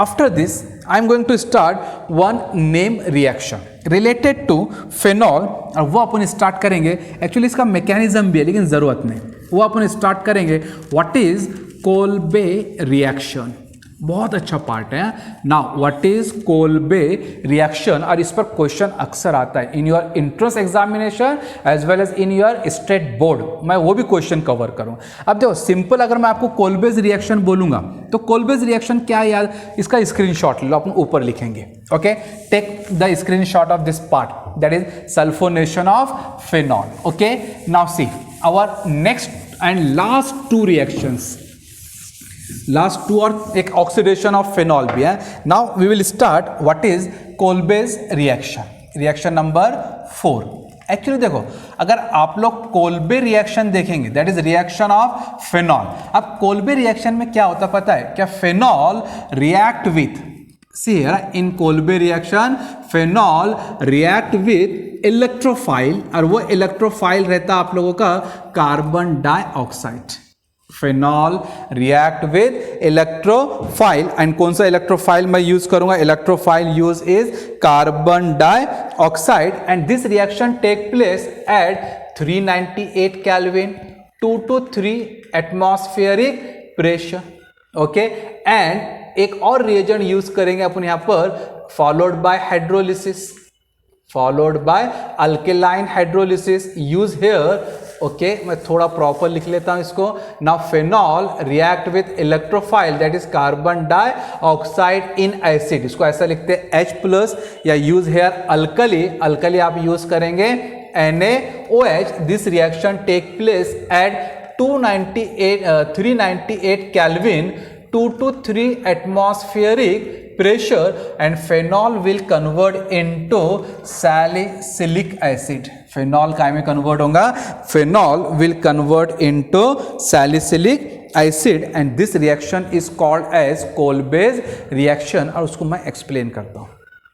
after this I am going to start one name reaction related to phenol, और वो अपन start करेंगे. Actually इसका mechanism भी है लेकिन ज़रूरत नहीं, वो अपन स्टार्ट करेंगे. व्हाट इज कोल्बे रिएक्शन, बहुत अच्छा पार्ट है. Now what is Kolbe reaction, और इस पर क्वेश्चन अक्सर आता है in your entrance examination as well as in your state board. मैं वो भी क्वेश्चन कवर करूं. अब देखो सिंपल, अगर मैं आपको कोल्बेज रिएक्शन बोलूंगा तो कोल्बेज रिएक्शन क्या है यार, इसका स्क्रीनशॉट लो, अपन ऊपर लिखेंगे. Okay, take the screenshot of this part, that is sulphonation of phenol. Okay, now see our next and last two reactions, last two, और एक ऑक्सीडेशन ऑफ फेनॉल भी है. Now we will start what is Kolbe's reaction, reaction number 4. Actually देखो अगर आप लोग Kolbe reaction देखेंगे that is reaction of phenol. अब कोल्बे रिएक्शन में क्या होता पता है क्या, phenol react with, C in Kolbe reaction phenol react with electrophile, और वो इलेक्ट्रोफाइल रहता आप लोगों का carbon dioxide. Phenol react with electrophile, and कौन सा इलेक्ट्रोफाइल मैं यूज करूंगा, electrophile use is carbon dioxide. And this reaction take place at 398 kelvin, 2 to 3 atmospheric pressure. Okay, and एक और रिएजेंट यूज करेंगे अपन यहां पर, followed by hydrolysis, followed by alkaline hydrolysis use here. Okay, मैं थोड़ा प्रॉपर लिख लेता हूं इसको. Now phenol react with electrophile that is carbon dioxide in acid, इसको ऐसा लिखते हैं H+, या यूज हेयर अल्कली, अल्कली आप यूज करेंगे NaOH. This reaction take place at 398 kelvin, 2 to 3 atmospheric pressure, and phenol will convert into salicylic acid. phenol काय में convert होगा, phenol will convert into salicylic acid, and this reaction is called as Kolbe's reaction. और उसको मैं explain करता हूँ.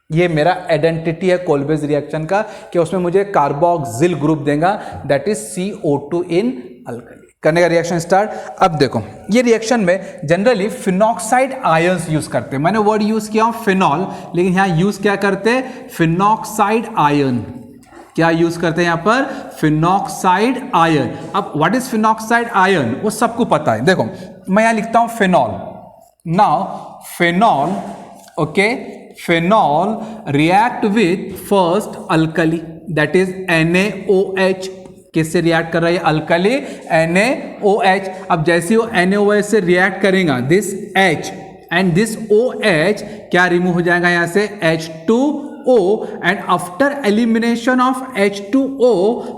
ये मेरा आइडेंटिटी है कोलबेज रिएक्शन का कि उसमें मुझे कार्बोक्सिल ग्रुप देगा, that is CO2 in alkali. करने का रिएक्शन स्टार्ट। अब देखो ये रिएक्शन में जनरली फिनॉक्साइड आयंस यूज करते हैं। मैंने वर्ड यूज किया फिनॉल, लेकिन यहाँ यूज क्या करते हैं, फिनॉक्साइड आयन। क्या यूज करते हैं यहाँ पर, फिनॉक्साइड आयन। अब व्हाट इज फिनॉक्साइड आयन वो सबको पता है। देखो मैं यहाँ लिखता हूं phenol. Now phenol, okay, phenol react with first alkali that is NaOH। किससे रिएक्ट कर रहा है अल्कली, NaOH। अब जैसे वो NaOH से रिएक्ट करेगा this H and this OH क्या रिमूव हो जाएगा यहाँ से, H2O, and after elimination of H2O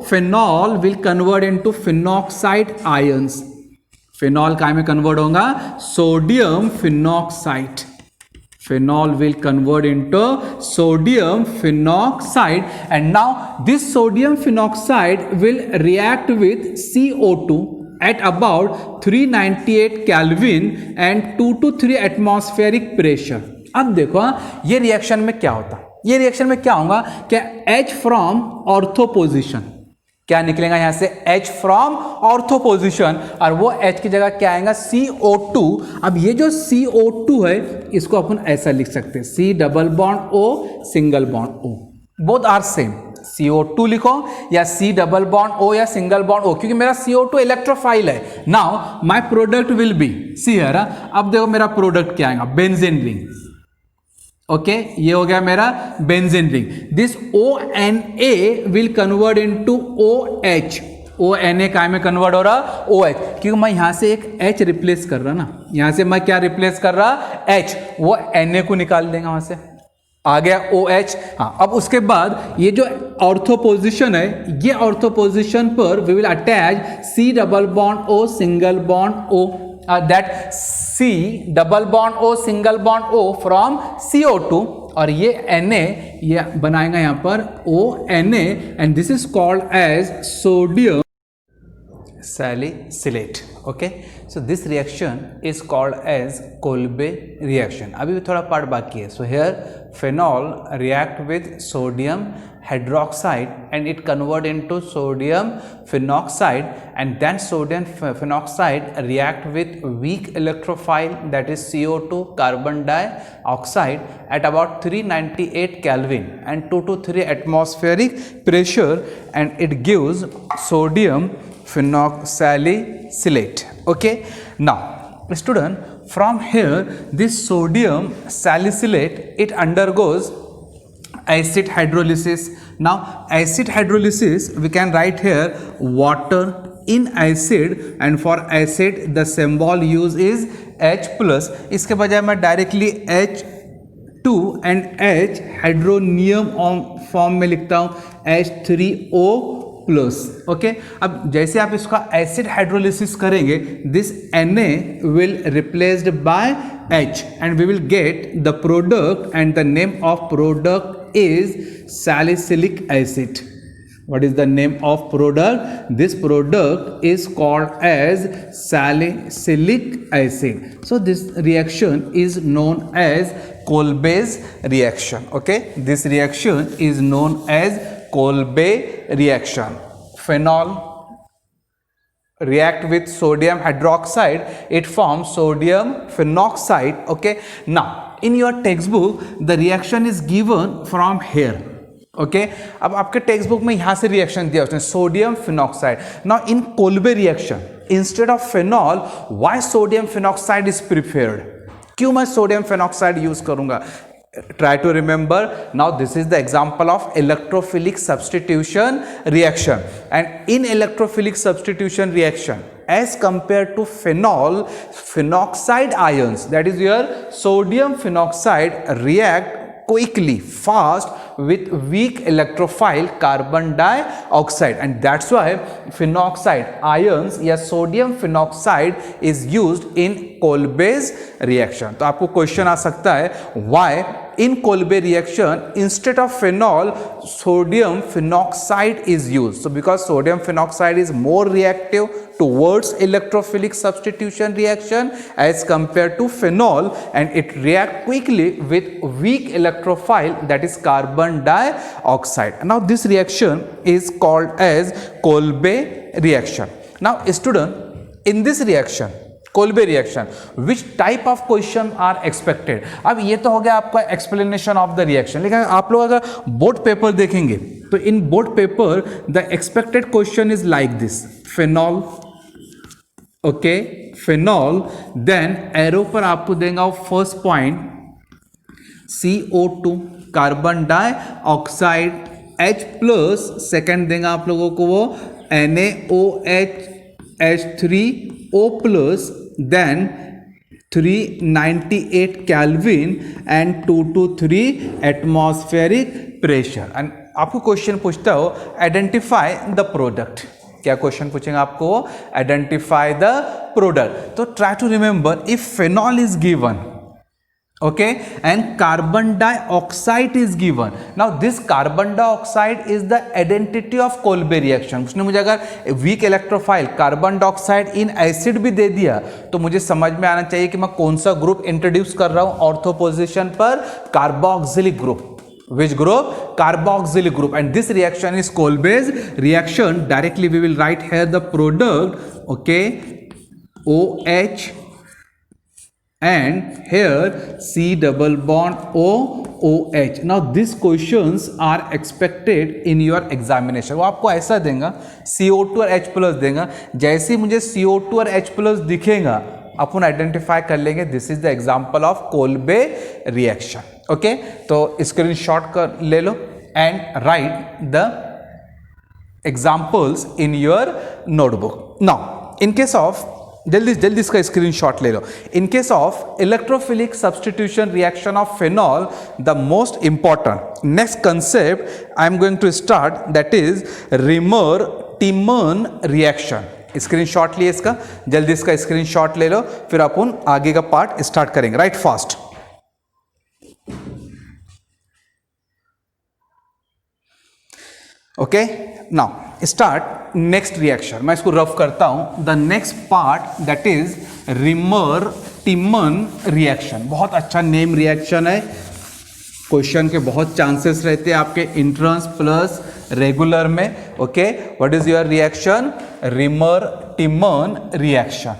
phenol will convert into phenoxide ions। Phenol काय में कन्वर्ट होगा, sodium phenoxide. Phenol will convert into sodium phenoxide, and now this sodium phenoxide will react with CO2 at about 398 Kelvin and 2 to 3 atmospheric pressure। अब देखो ये reaction में क्या होता है, ये रिएक्शन में क्या होगा कि H from ortho position, क्या निकलेगा यहां से, H फ्रॉम ऑर्थो पोजिशन, और वो H की जगह क्या आएगा, CO2। अब ये जो CO2 है इसको अपन ऐसा लिख सकते हैं, C double bond O single bond O, both are same. CO2 लिखो या C डबल बॉन्ड O या सिंगल बॉन्ड O, क्योंकि मेरा CO2 इलेक्ट्रोफाइल है। Now my product will be, see here, अब देखो मेरा प्रोडक्ट क्या आएगा, बेंजीन रिंग। ओके ये हो गया मेरा benzene ring. This ONA will convert into OH। ONA काय में कन्वर्ट हो रहा, OH, क्योंकि मैं यहां से एक H रिप्लेस कर रहा ना, यहां से मैं क्या रिप्लेस कर रहा, H, वो Na को निकाल देगा वहां से, आ गया OH। हाँ, अब उसके बाद ये जो ऑर्थो पोजिशन है, ये ऑर्थो पोजिशन पर we will attach C double bond O single bond O, that C double bond O single bond O from CO2, और ये Na ये बनाएगा यहाँ पर ONA, and this is called as sodium salicylate। Okay, so this reaction is called as Kolbe reaction. अभी भी थोड़ा part बाकी है। So here phenol react with sodium hydroxide and it convert into sodium phenoxide, and then sodium phenoxide react with weak electrophile that is CO2 carbon dioxide at about 398 Kelvin and 2 to 3 atmospheric pressure, and it gives sodium phenoxysalicylate। Okay, now student, from here this sodium salicylate it undergoes acid hydrolysis। Now acid hydrolysis we can write here water in acid, and for acid the symbol used is H plus। इसके बजाय मैं directly H2 and H hydronium form में लिखता हूँ H3O plus. Okay, अब जैसे आप इसका एसिड हाइड्रोलिसिस करेंगे, this Na will replaced by H and we will get the product, and the name of product is salicylic acid। What is the name of product? This product is called as salicylic acid। So this reaction is known as Kolbe's reaction। Okay, this reaction is known as Kolbe reaction। Phenol react with sodium hydroxide, it forms sodium phenoxide। Okay, now in your textbook the reaction is given from here। okay, अब आपके text book में यहां से reaction दिया उसने sodium phenoxide. Now in Kolbe reaction instead of phenol why sodium phenoxide is preferred, क्यों मैं sodium phenoxide use करूंगा, try to remember। now this is the example of electrophilic substitution reaction, and in electrophilic substitution reaction as compared to phenol, phenoxide ions, that is your sodium phenoxide, react quickly fast with weak electrophile carbon dioxide, and that's why phenoxide ions या sodium phenoxide is used in Kolbe's reaction। तो आपको question आ सकता है why in Kolbe reaction, instead of phenol, sodium phenoxide is used. So because sodium phenoxide is more reactive towards electrophilic substitution reaction as compared to phenol, and it react quickly with weak electrophile, that is carbon dioxide. Now this reaction is called as Kolbe reaction. Now student, in this reaction, Kolbe reaction, which type of question are expected? अब ये तो हो गया आपका explanation of the reaction, लेकिन आप लोग अगर बोर्ड पेपर देखेंगे तो इन board paper the expected question is like this: phenol, okay phenol, then arrow पर आपको देगा first point CO2 carbon dioxide, H plus second देगा आप लोगों को वो NaOH H3O plus, then 398 Kelvin and 223 atmospheric pressure. And आपको क्वेश्चन पूछता हो आइडेंटिफाई द प्रोडक्ट. क्या क्वेश्चन पूछेंगे आपको? Identify the product. तो try to remember, if phenol is given, okay, and carbon dioxide is given. Now this carbon dioxide is the identity of Kolbe reaction. उसने मुझे अगर weak electrophile carbon dioxide in acid भी दे दिया तो मुझे समझ में आना चाहिए कि मैं कौन सा ग्रुप इंट्रोड्यूस कर रहा हूं ऑर्थो पोजीशन पर, carboxylic group. Which group? Carboxylic group. And this reaction is Kolbe's reaction. Directly we will write here the product, okay, OH, and here C double bond OH. Now these questions are expected in your examination. वो आपको ऐसा देगा, CO2 और H plus देगा. जैसे ही मुझे CO2 और H plus दिखेगा अपन आइडेंटिफाई कर लेंगे this is the example of Kolbe reaction. Okay, तो स्क्रीनशॉट कर ले लो and write the examples in your notebook. Now in case of, जल्दी इसका स्क्रीनशॉट ले लो. In case of electrophilic substitution reaction of phenol, the most important next concept I am going to start, that is Reimer Tiemann reaction. Screenshot लिए इसका, जल्दी इसका screenshot ले लो, फिर अपन आगे का पार्ट स्टार्ट करेंगे. Write fast. Okay, now start next reaction. मैं इसको रफ करता हूं. The next part that is Reimer Tiemann reaction. बहुत अच्छा नेम रिएक्शन है. क्वेश्चन के बहुत चांसेस रहते हैं आपके इंट्रेंस प्लस रेगुलर में. Okay, what is your reaction? Reimer Tiemann reaction.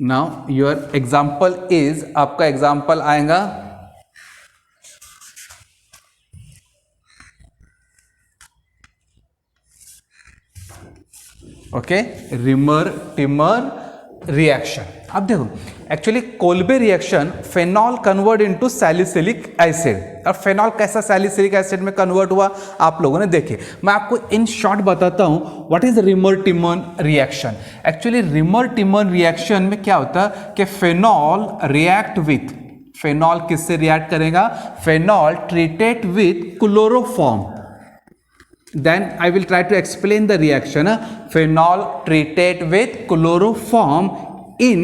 Now your example is, आपका एग्जाम्पल आएगा ओके, रिमर-टिमन रिएक्शन. अब देखो, actually Kolbe reaction phenol convert into salicylic acid. अब फेनॉल कैसा सैलिसिलिक एसिड में कन्वर्ट हुआ आप लोगों ने देखे. मैं आपको इन शॉर्ट बताता हूं what is Reimer Tiemann reaction. Actually Reimer Tiemann reaction में क्या होता है कि फेनॉल रिएक्ट विथ, फेनॉल किससे रिएक्ट करेगा? Phenol treated with chloroform. Then I will try to explain the reaction. Phenol treated with chloroform in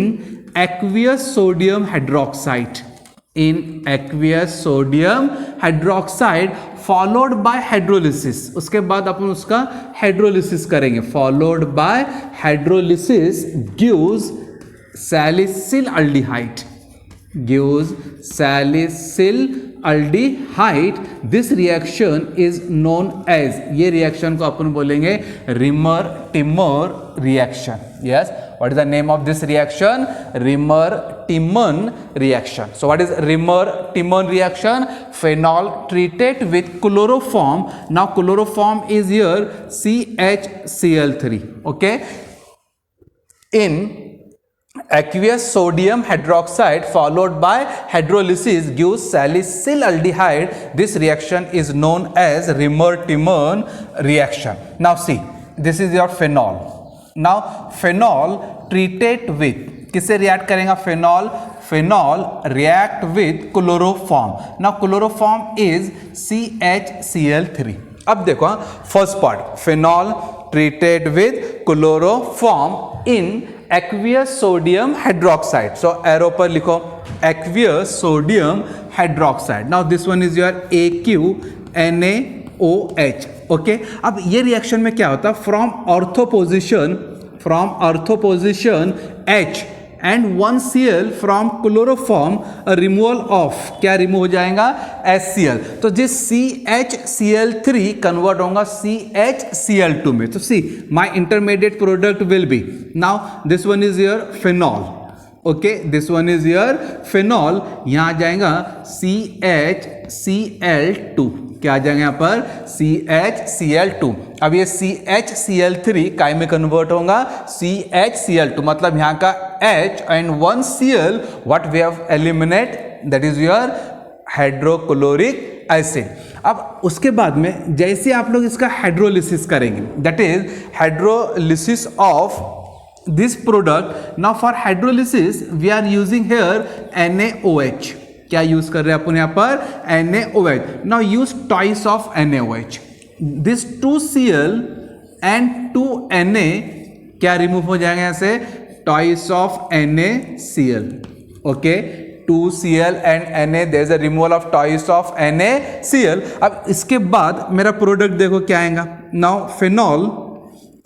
aqueous sodium hydroxide. In aqueous sodium hydroxide followed by hydrolysis. उसके बाद अपन उसका hydrolysis करेंगे. Followed by hydrolysis gives salicylaldehyde. Gives salicylaldehyde. This reaction is known as, ये reaction को अपन बोलेंगे reamer-Tiemann reaction. Yes, what is the name of this reaction? Rimer-Timon reaction. So what is Rimer-Timon reaction? Phenol treated with chloroform. Now chloroform is here CHCl3. Okay, in aqueous sodium hydroxide followed by hydrolysis gives salicylaldehyde. This reaction is known as Rimer-Timon reaction. Now see, this is your phenol. Now phenol treated with, किससे react करेगा phenol? phenol react with chloroform. Now chloroform is CHCl3. अब देखो first part, phenol treated with chloroform in aqueous sodium hydroxide. So arrow पर लिखो aqueous sodium hydroxide. Now this one is your AqNaOH. Okay अब ये reaction में क्या होता है, from ortho position H and 1Cl from chloroform removal of, क्या remove हो जाएगा, HCl. तो जिस CHCl3 कन्वर्ट होगा CHCl2 में. तो see my intermediate product will be, now this one is your phenol. Okay this one is your phenol. यहां जाएगा CHCl2, क्या आ जाएगा यहाँ पर CHCl2. अब ये CHCl3 काय में कन्वर्ट होगा CHCl2, मतलब यहाँ का H and 1Cl what we have eliminate, that is your hydrochloric acid. अब उसके बाद में जैसे आप लोग इसका हाइड्रोलिसिस करेंगे, that is hydrolysis of this product. Now for hydrolysis we are using here NaOH. क्या यूज कर रहे हैं अपन यहाँ पर, NaOH. Now use twice of NaOH. This 2Cl and 2Na क्या रिमूव हो जाएंगे यहाँ से, twice of NaCl. Okay 2Cl and Na, there is a removal of twice of NaCl. अब इसके बाद मेरा प्रोडक्ट देखो क्या आएगा, now phenol.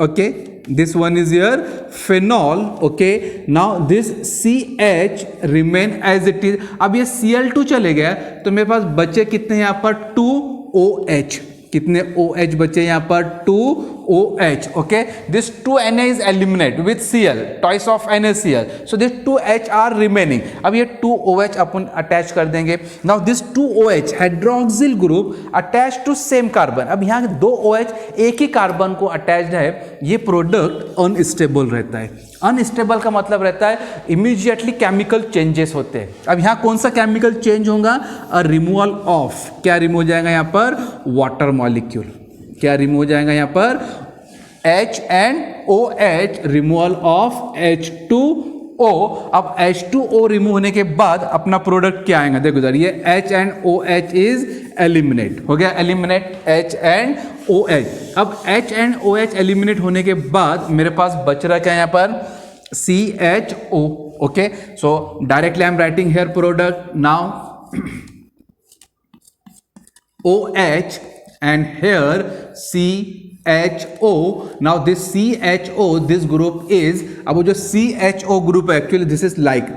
Okay this one is your phenol. okay now this CH remain as it is. अब ये Cl2 चले गया तो मेरे पास बचे कितने यहाँ पर 2OH. कितने OH बचे यहाँ पर 2OH. Okay this 2Na is eliminated with Cl, twice of NaCl. so this 2H are remaining. अब ये 2OH अपन अटैच कर देंगे. now this 2OH hydroxyl group attach to same carbon. अब यहाँ 2OH एक ही कार्बन को अटैच्ड है. ये प्रोडक्ट अनस्टेबल रहता है. अनस्टेबल का मतलब रहता है इमीडिएटली केमिकल चेंजेस होते हैं. अब यहाँ कौन सा केमिकल चेंज होगा, अ रिमूवल ऑफ, क्या रिमूव हो जाएगा यहाँ पर, वाटर मॉलिक्यूल. क्या रिमूव हो जाएगा यहाँ पर, H and OH, removal of H2O. अब H2O रिमूव होने के बाद अपना प्रोडक्ट क्या आएगा, देखो जरा, ये H and OH is eliminate हो गया, एलिमिनेट H एंड OH. अब H एंड OH एलिमिनेट होने के बाद मेरे पास बच रहा क्या यहाँ पर, CHO. Okay so directly I am writing here product. Now OH and here CHO. now this CHO, this group is, अब वो जो CHO group है actually this is like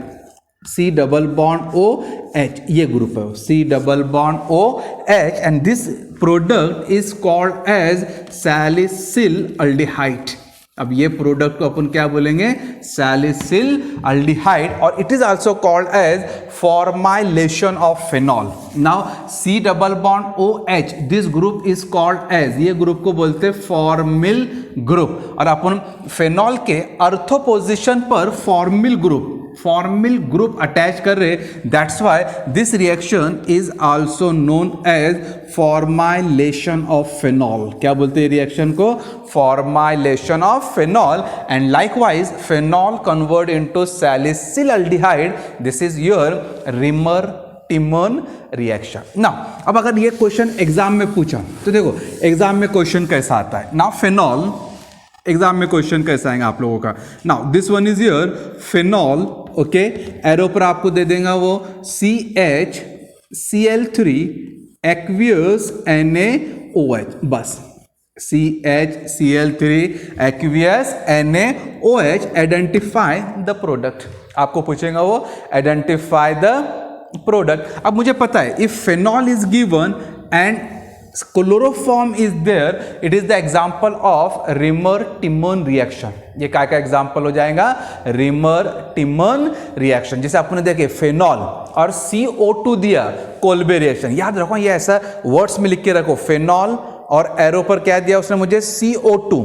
C double bond OH, ये ग्रुप है C double bond OH and this product is called as salicylaldehyde. अब ये product को अपन क्या बोलेंगे, salicylaldehyde, और it is also called as formylation of phenol. Now C double bond OH, this group is called as, ये group को बोलते हैं फॉर्मिल ग्रुप. और अपन फेनॉल के अर्थो पोजिशन पर फॉर्मिल ग्रुप अटैच कर रहे, that's why this reaction is also known as formylation of phenol. क्या बोलते हैं रिएक्शन को, formylation of phenol, and likewise phenol convert into salicylaldehyde. this is your Rimmer-Timon reaction. now अब अगर ये क्वेश्चन एग्जाम में पूछा तो देखो एग्जाम में क्वेश्चन कैसा आता है. now phenol एग्जाम में क्वेश्चन कैसा आएगा आप लोगों का. now this one is your phenol. Okay arrow पर आपको दे देगा वो CHCl3 aqueous NaOH, बस CHCl3 aqueous NaOH. Identify the product, आपको पूछेगा वो आइडेंटिफाई द प्रोडक्ट. अब मुझे पता है if phenol is given and chloroform is there, it is the example of Reimer Tiemann reaction. ये क्या का एग्जाम्पल हो जाएगा, रिमर-टिमन रिएक्शन. जैसे आपने देखे फेनॉल और CO2 दिया, कोल्बे रिएक्शन. याद रखो ये ऐसा वर्ड्स में लिख के रखो, फेनॉल और एरो पर क्या दिया उसने मुझे, CO2.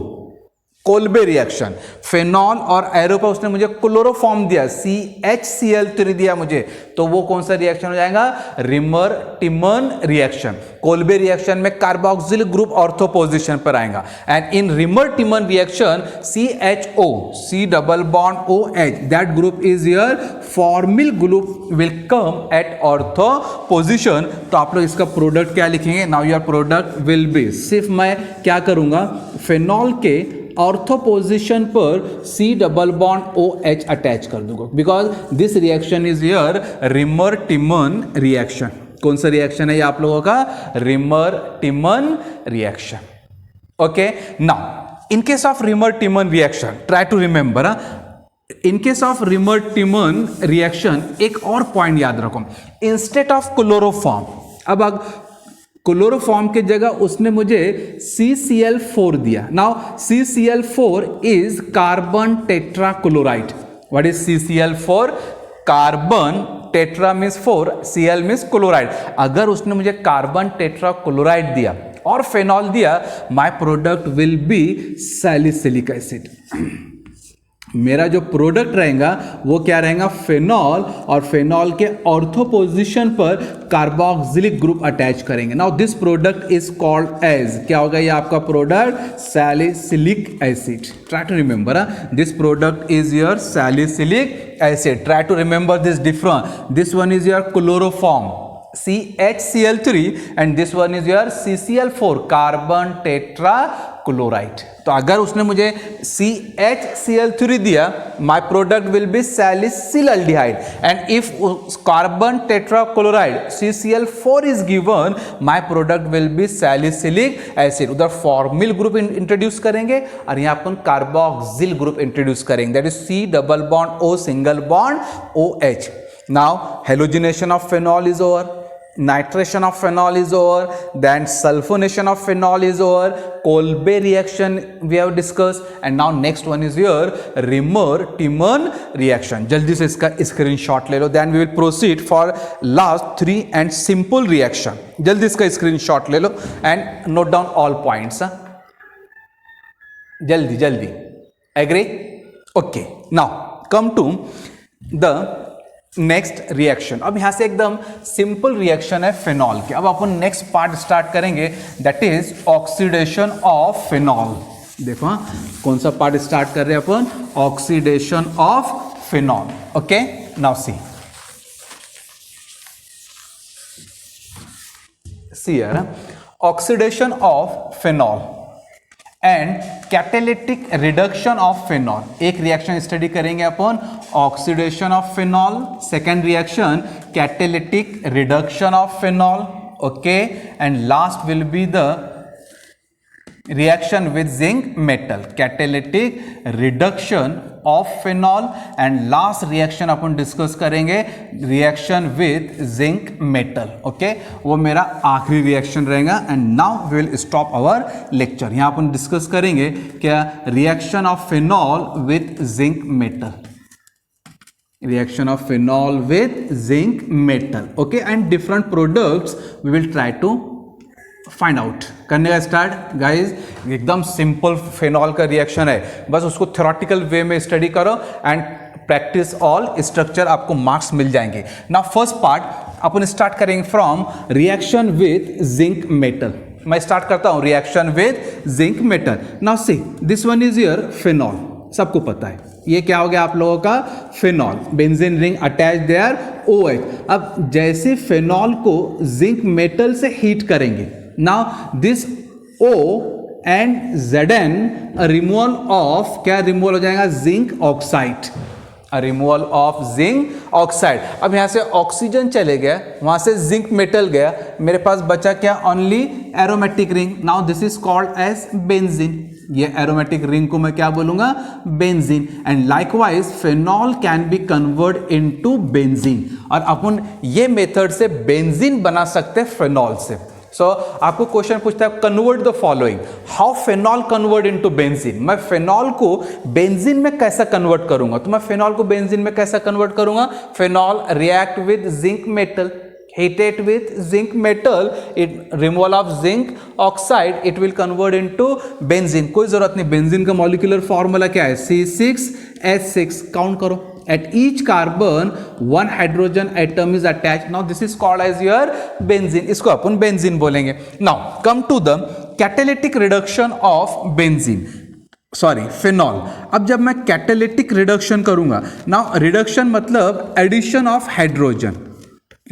कोल्बे रिएक्शन, फेनॉल और एरो पर उसने मुझे क्लोरोफॉर्म दिया, CHCl3 दिया मुझे, तो वो कौन सा रिएक्शन हो जाएगा? Reimer Tiemann reaction. Kolbe reaction में कार्बोक्सिल ग्रुप ऑर्थो पोजीशन पर आएगा, and in Reimer Tiemann reaction CHO, C double bond OH, that group is your formyl group will come at ortho position. तो आप लोग इसका product क्या लिखेंगे? Now your product will be, सिर्फ मैं क्या करूंगा, फेनॉल के ऑर्थो पोजीशन पर C double bond OH attach कर दूंगा, because this reaction is your reamer Tiemann reaction. कौन सा रिएक्शन है ये आप लोगों का? Reimer Tiemann reaction. Okay, now in case of Reimer Tiemann reaction, try to remember, in case of Reimer Tiemann reaction एक और पॉइंट याद रखो, इंस्टेड ऑफ क्लोरोफॉर्म, अब क्लोरोफॉर्म के जगह उसने मुझे CCl4 दिया। Now CCl4 is carbon tetrachloride. What is CCl4? Carbon, tetra means 4, Cl means chloride. अगर उसने मुझे कार्बन टेट्राक्लोराइड दिया और फेनॉल दिया, my product will B salicylic acid. मेरा जो प्रोडक्ट रहेगा वो क्या रहेगा? फेनॉल, और फेनॉल के ऑर्थो पोजीशन पर कार्बोक्सिलिक ग्रुप अटैच करेंगे। Now this product is called as, क्या होगा ये आपका product? Salicylic acid. Try to remember, this product is your salicylic acid. Try to remember this difference, this one is your chloroform CHCl3 and this one is your CCl4, carbon tetrachloride. तो अगर उसने मुझे CHCl3 दिया, my product will be salicylaldehyde, and if carbon tetrachloride CCl4 is given, my product will be salicylic acid। उधर formal group introduce करेंगे और यहाँ अपन carboxyl group introduce करेंगे, that is C double bond O single bond OH। Now halogenation of phenol is over, nitration of phenol is over, then sulfonation of phenol is over, Kolbe reaction we have discussed, and now next one is your Rimmer-Timon reaction। जल्दी से इसका screenshot ले लो, then we will proceed for last 3 and simple reaction। जल्दी इसका screenshot ले लो and note down all points। जल्दी जल्दी, agree? Okay, now come to the next reaction. अब यहां से एकदम सिंपल रिएक्शन है फेनॉल के। अब अपन नेक्स्ट पार्ट स्टार्ट करेंगे, that is oxidation of phenol. देखो कौन सा पार्ट स्टार्ट कर रहे हैं अपन? Oxidation of phenol. Okay, now see here, oxidation of phenol and catalytic reduction of phenol. एक रिएक्शन स्टडी करेंगे अपन, oxidation of phenol, second reaction catalytic reduction of phenol, okay, and last will be the reaction with zinc metal, catalytic reduction of phenol, and last reaction अपन discuss करेंगे reaction with zinc metal। Okay, वो मेरा आखिरी reaction रहेगा। And now we will stop our lecture. यहाँ अपन discuss करेंगे क्या? Reaction of phenol with zinc metal, reaction of phenol with zinc metal, okay, and different products we will try to find out करने का start. Guys एकदम simple phenol का reaction है, बस उसको थ्योरेटिकल वे में स्टडी करो एंड प्रैक्टिस ऑल स्ट्रक्चर, आपको मार्क्स मिल जाएंगे। नाउ फर्स्ट पार्ट अपन स्टार्ट करेंगे from reaction with zinc metal. मैं स्टार्ट करता हूं reaction with zinc metal. Now see this one is your phenol, सबको पता है ये क्या हो गया आप लोगों का? Phenol, benzene ring attach there OH। अब जैसे फेनॉल को जिंक मेटल से हीट करेंगे, now this O and Zn removal of, क्या रिमूवल हो जाएगा? Zinc oxide, removal of zinc oxide. अब यहां से ऑक्सीजन चले गया, वहां से जिंक मेटल गया, मेरे पास बचा क्या? Only aromatic ring. Now this is called as benzene. ये एरोमेटिक रिंग को मैं क्या बोलूंगा? Benzene. And likewise phenol can be convert into benzene, और अपन ये मेथड से बेंजीन बना सकते हैं फेनॉल से। सो आपको क्वेश्चन पूछता है convert the following, how phenol convert into benzene. मैं फेनॉल को बेंजीन में कैसा कन्वर्ट करूंगा? तो मैं फेनॉल को बेंजीन में कैसा कन्वर्ट करूंगा? Phenol react with zinc metal, heat it with zinc metal, it removal of zinc oxide, it will convert into benzene. कोई जरूरत नहीं, बेंजीन का मॉलिक्यूलर फॉर्मूला क्या है, C6H6. काउंट करो, at each carbon one hydrogen atom is attached. Now this is called as your benzene. इसको अपन benzene बोलेंगे. Now come to the catalytic reduction of benzene, sorry phenol. अब जब मैं कैटालिटिक रिडक्शन करूंगा, नाउ रिडक्शन मतलब addition of hydrogen.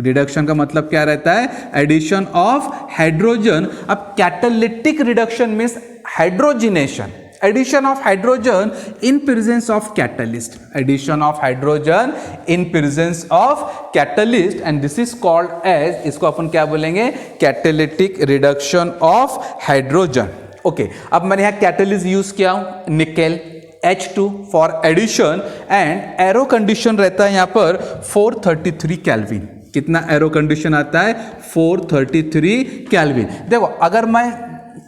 Reduction का मतलब क्या रहता है, एडिशन ऑफ हाइड्रोजन. अब catalytic reduction means hydrogenation, addition of hydrogen in presence of catalyst, addition of hydrogen in presence of catalyst, and this is called as, इसको अपन क्या बोलेंगे, catalytic reduction of hydrogen. Okay, अब मैंने यहां catalyst use किया हूं, nickel H2 for addition, and arrow condition रहता है यहां पर 433 केल्विन. कितना एरो कंडीशन आता है, 433 केल्विन. देखो अगर मैं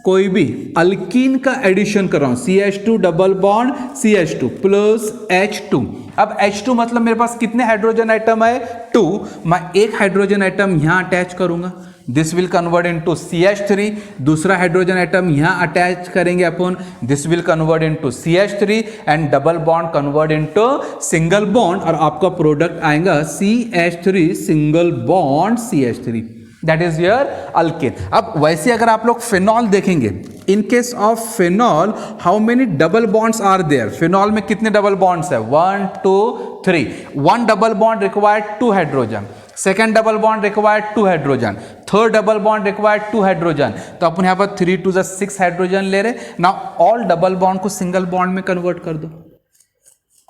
कोई भी अल्कीन का एडिशन कर रहा हूं, CH2 double bond CH2 plus H2. अब H2 मतलब मेरे पास कितने हाइड्रोजन आइटम है, 2. मैं एक हाइड्रोजन आइटम यहां अटैच करूंगा, this will convert into CH3. दूसरा हाइड्रोजन आइटम यहां अटैच करेंगे अपन, this will convert into CH3, and double bond convert into single bond, और आपका प्रोडक्ट आएगा CH3 single bond CH3. That is your alkane. अब वैसे अगर आप लोग फिनॉल देखेंगे, in case of phenol how many double bonds are there, phenol में कितने डबल बॉन्ड्स है, 1 2 3. One double bond required 2 hydrogen, second double bond required 2 hydrogen, third double bond required 2 hydrogen. तो अपन यहां पर 3 2 6 हाइड्रोजन ले रहे. नाउ ऑल डबल बॉन्ड को single bond में कन्वर्ट कर दो,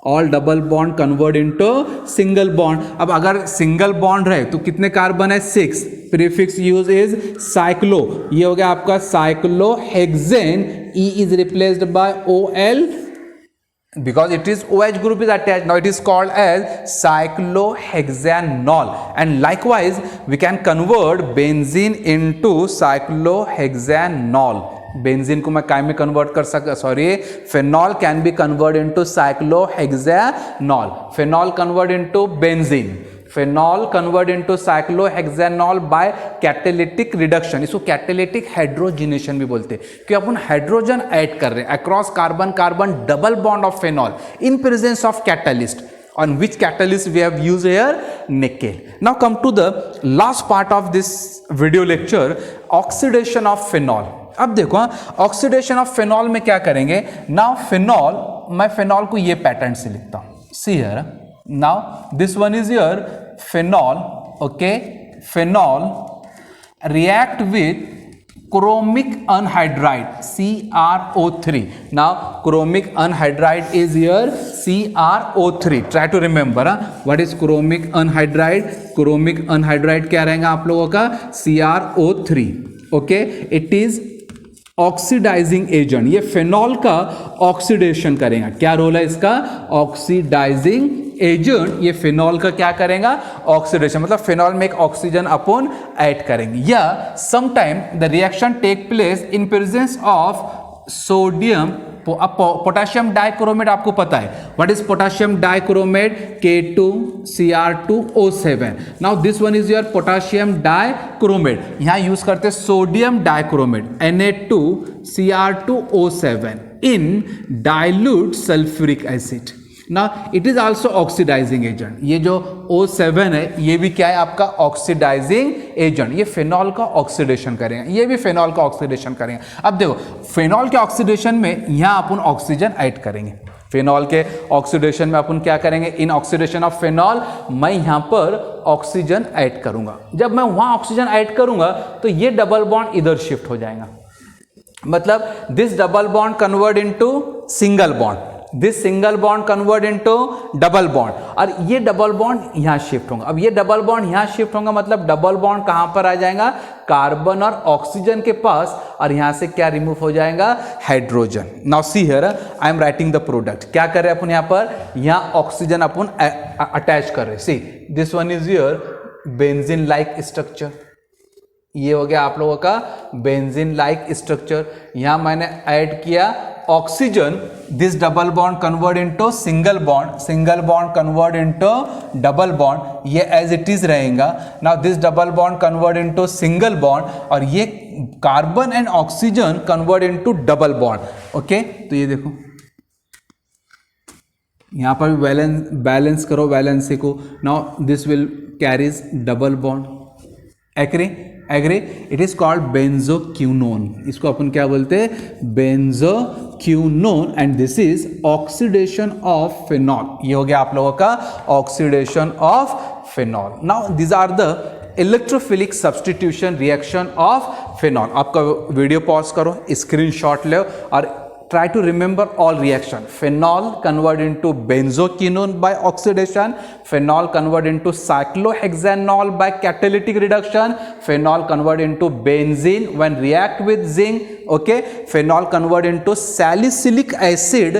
all double bond convert into single bond. अब अगर सिंगल बॉन्ड रहे तो कितने कार्बन है, 6. प्रीफिक्स यूज इज साइक्लो, ये हो गया आपका cyclohexane. E is replaced by OL because it is OH group is attached. Now it is called as cyclohexanol, and likewise we can convert benzene into cyclohexanol. Benzene को मैं काय में convert कर सकता, sorry, phenol can be convert into cyclohexanol. Phenol convert into benzene, phenol convert into cyclohexanol by catalytic reduction. इसको catalytic hydrogenation भी बोलते हैं, क्योंकि अपन हाइड्रोजन ऐड कर रहे हैं across carbon carbon double bond of phenol in presence of catalyst. On which catalyst we have used here, nickel. Now come to the last part of this video lecture, oxidation of phenol. अब देखो oxidation of phenol में क्या करेंगे. Now phenol, मैं phenol को ये pattern से लिखता हूं, सी here. Now this one is your phenol. Okay, phenol react with chromic anhydride CrO3. Now chromic anhydride is your CrO3. Try to remember what is chromic anhydride. chromic anhydride क्या रहेगा आप लोगों का, CrO3. Okay, it is oxidising agent. ये phenol का oxidation करेगा. क्या role है इसका, ऑक्सीडाइजिंग एजेंट. ये फिनॉल का क्या करेगा, ऑक्सीडेशन, मतलब फिनॉल में एक ऑक्सीजन अपन ऐड करेंगे. या sometime the reaction take place in presence of sodium potassium dichromate. आपको पता है what is potassium dichromate, K2Cr2O7. Now this one is your potassium dichromate. यहां यूज करते हैं sodium dichromate Na2Cr2O7 in dilute sulphuric acid. ना it is also oxidising agent. ये जो O7 है ये भी क्या है आपका ऑक्सीडाइजिंग एजेंट. ये फिनॉल का ऑक्सीडेशन करेगा, ये भी फिनॉल का ऑक्सीडेशन करेगा. अब देखो फिनॉल के ऑक्सीडेशन में यहां अपन ऑक्सीजन ऐड करेंगे. फिनॉल के ऑक्सीडेशन में अपन क्या करेंगे, इन ऑक्सीडेशन ऑफ फिनॉल मैं यहां पर ऑक्सीजन ऐड करूंगा. जब मैं वहां ऑक्सीजन ऐड करूंगा तो ये डबल बॉन्ड इधर शिफ्ट हो जाएगा, मतलब this double bond convert into single bond, this single bond convert into double bond, और ये डबल बॉन्ड यहां शिफ्ट होगा. अब ये डबल बॉन्ड यहां शिफ्ट होगा, मतलब डबल बॉन्ड कहां पर आ जाएगा, कार्बन और ऑक्सीजन के पास, और यहां से क्या रिमूव हो जाएगा, hydrogen. Now see here I am writing the product. क्या कर रहे हैं अपन यहां पर, यहां ऑक्सीजन अपन अटैच कर रहे हैं. सी this one is your benzene like structure. ये हो गया आप लोगों का बेंजीन लाइक स्ट्रक्चर। यहाँ मैंने ऐड किया oxygen, this double bond convert into single bond convert into double bond, ये एज इट इज रहेगा। Now this double bond convert into single bond, और ये carbon and oxygen convert into double bond. Okay, तो ये देखो यहाँ पर भी बैलेंस करो वैलेंसी को। Now this will carries double bond. Agree, it is called benzoquinone. इसको अपन क्या बोलते हैं, benzoquinone, and this is oxidation of phenol. ये हो गया आप लोगों का oxidation of phenol. Now this are the electrophilic substitution reaction of phenol. आपका वीडियो पॉज करो, स्क्रीनशॉट लो और try to remember all reaction. Phenol convert into benzoquinone by oxidation, phenol convert into cyclohexanol by catalytic reduction, phenol convert into benzene when react with zinc, okay, phenol convert into salicylic acid,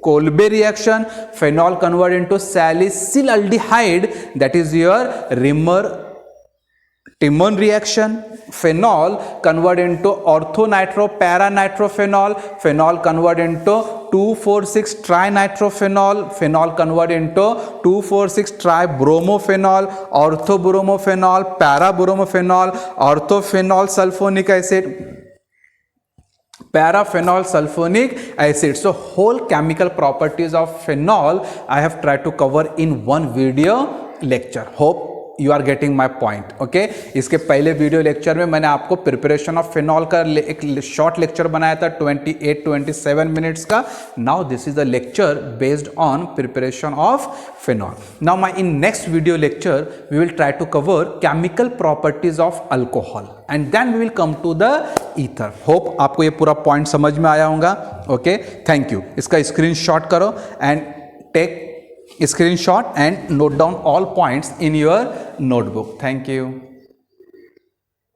Kolbe reaction, phenol convert into salicylaldehyde, that is your Rimmer-Timon reaction, phenol convert into orthonitro paranitrophenol, phenol convert into 2,4,6 trinitrophenol, phenol convert into 2,4,6 tribromophenol, orthobromophenol, parabromophenols, orthophenol sulfonic acid, paraphenol sulfonic acid. So whole chemical properties of phenol I have tried to cover in one video lecture. Hope you are getting my point. Okay, इसके पहले video lecture में मैंने आपको preparation of phenol का एक short lecture बनाया था 28-27 minutes का। Now this is the lecture based on preparation of phenol. Now my in next video lecture we will try to cover chemical properties of alcohol and then we will come to the ether. Hope आपको ये पूरा point समझ में आया होगा। Okay, thank you. इसका screenshot करो and take screenshot and note down all points in your notebook. Thank you.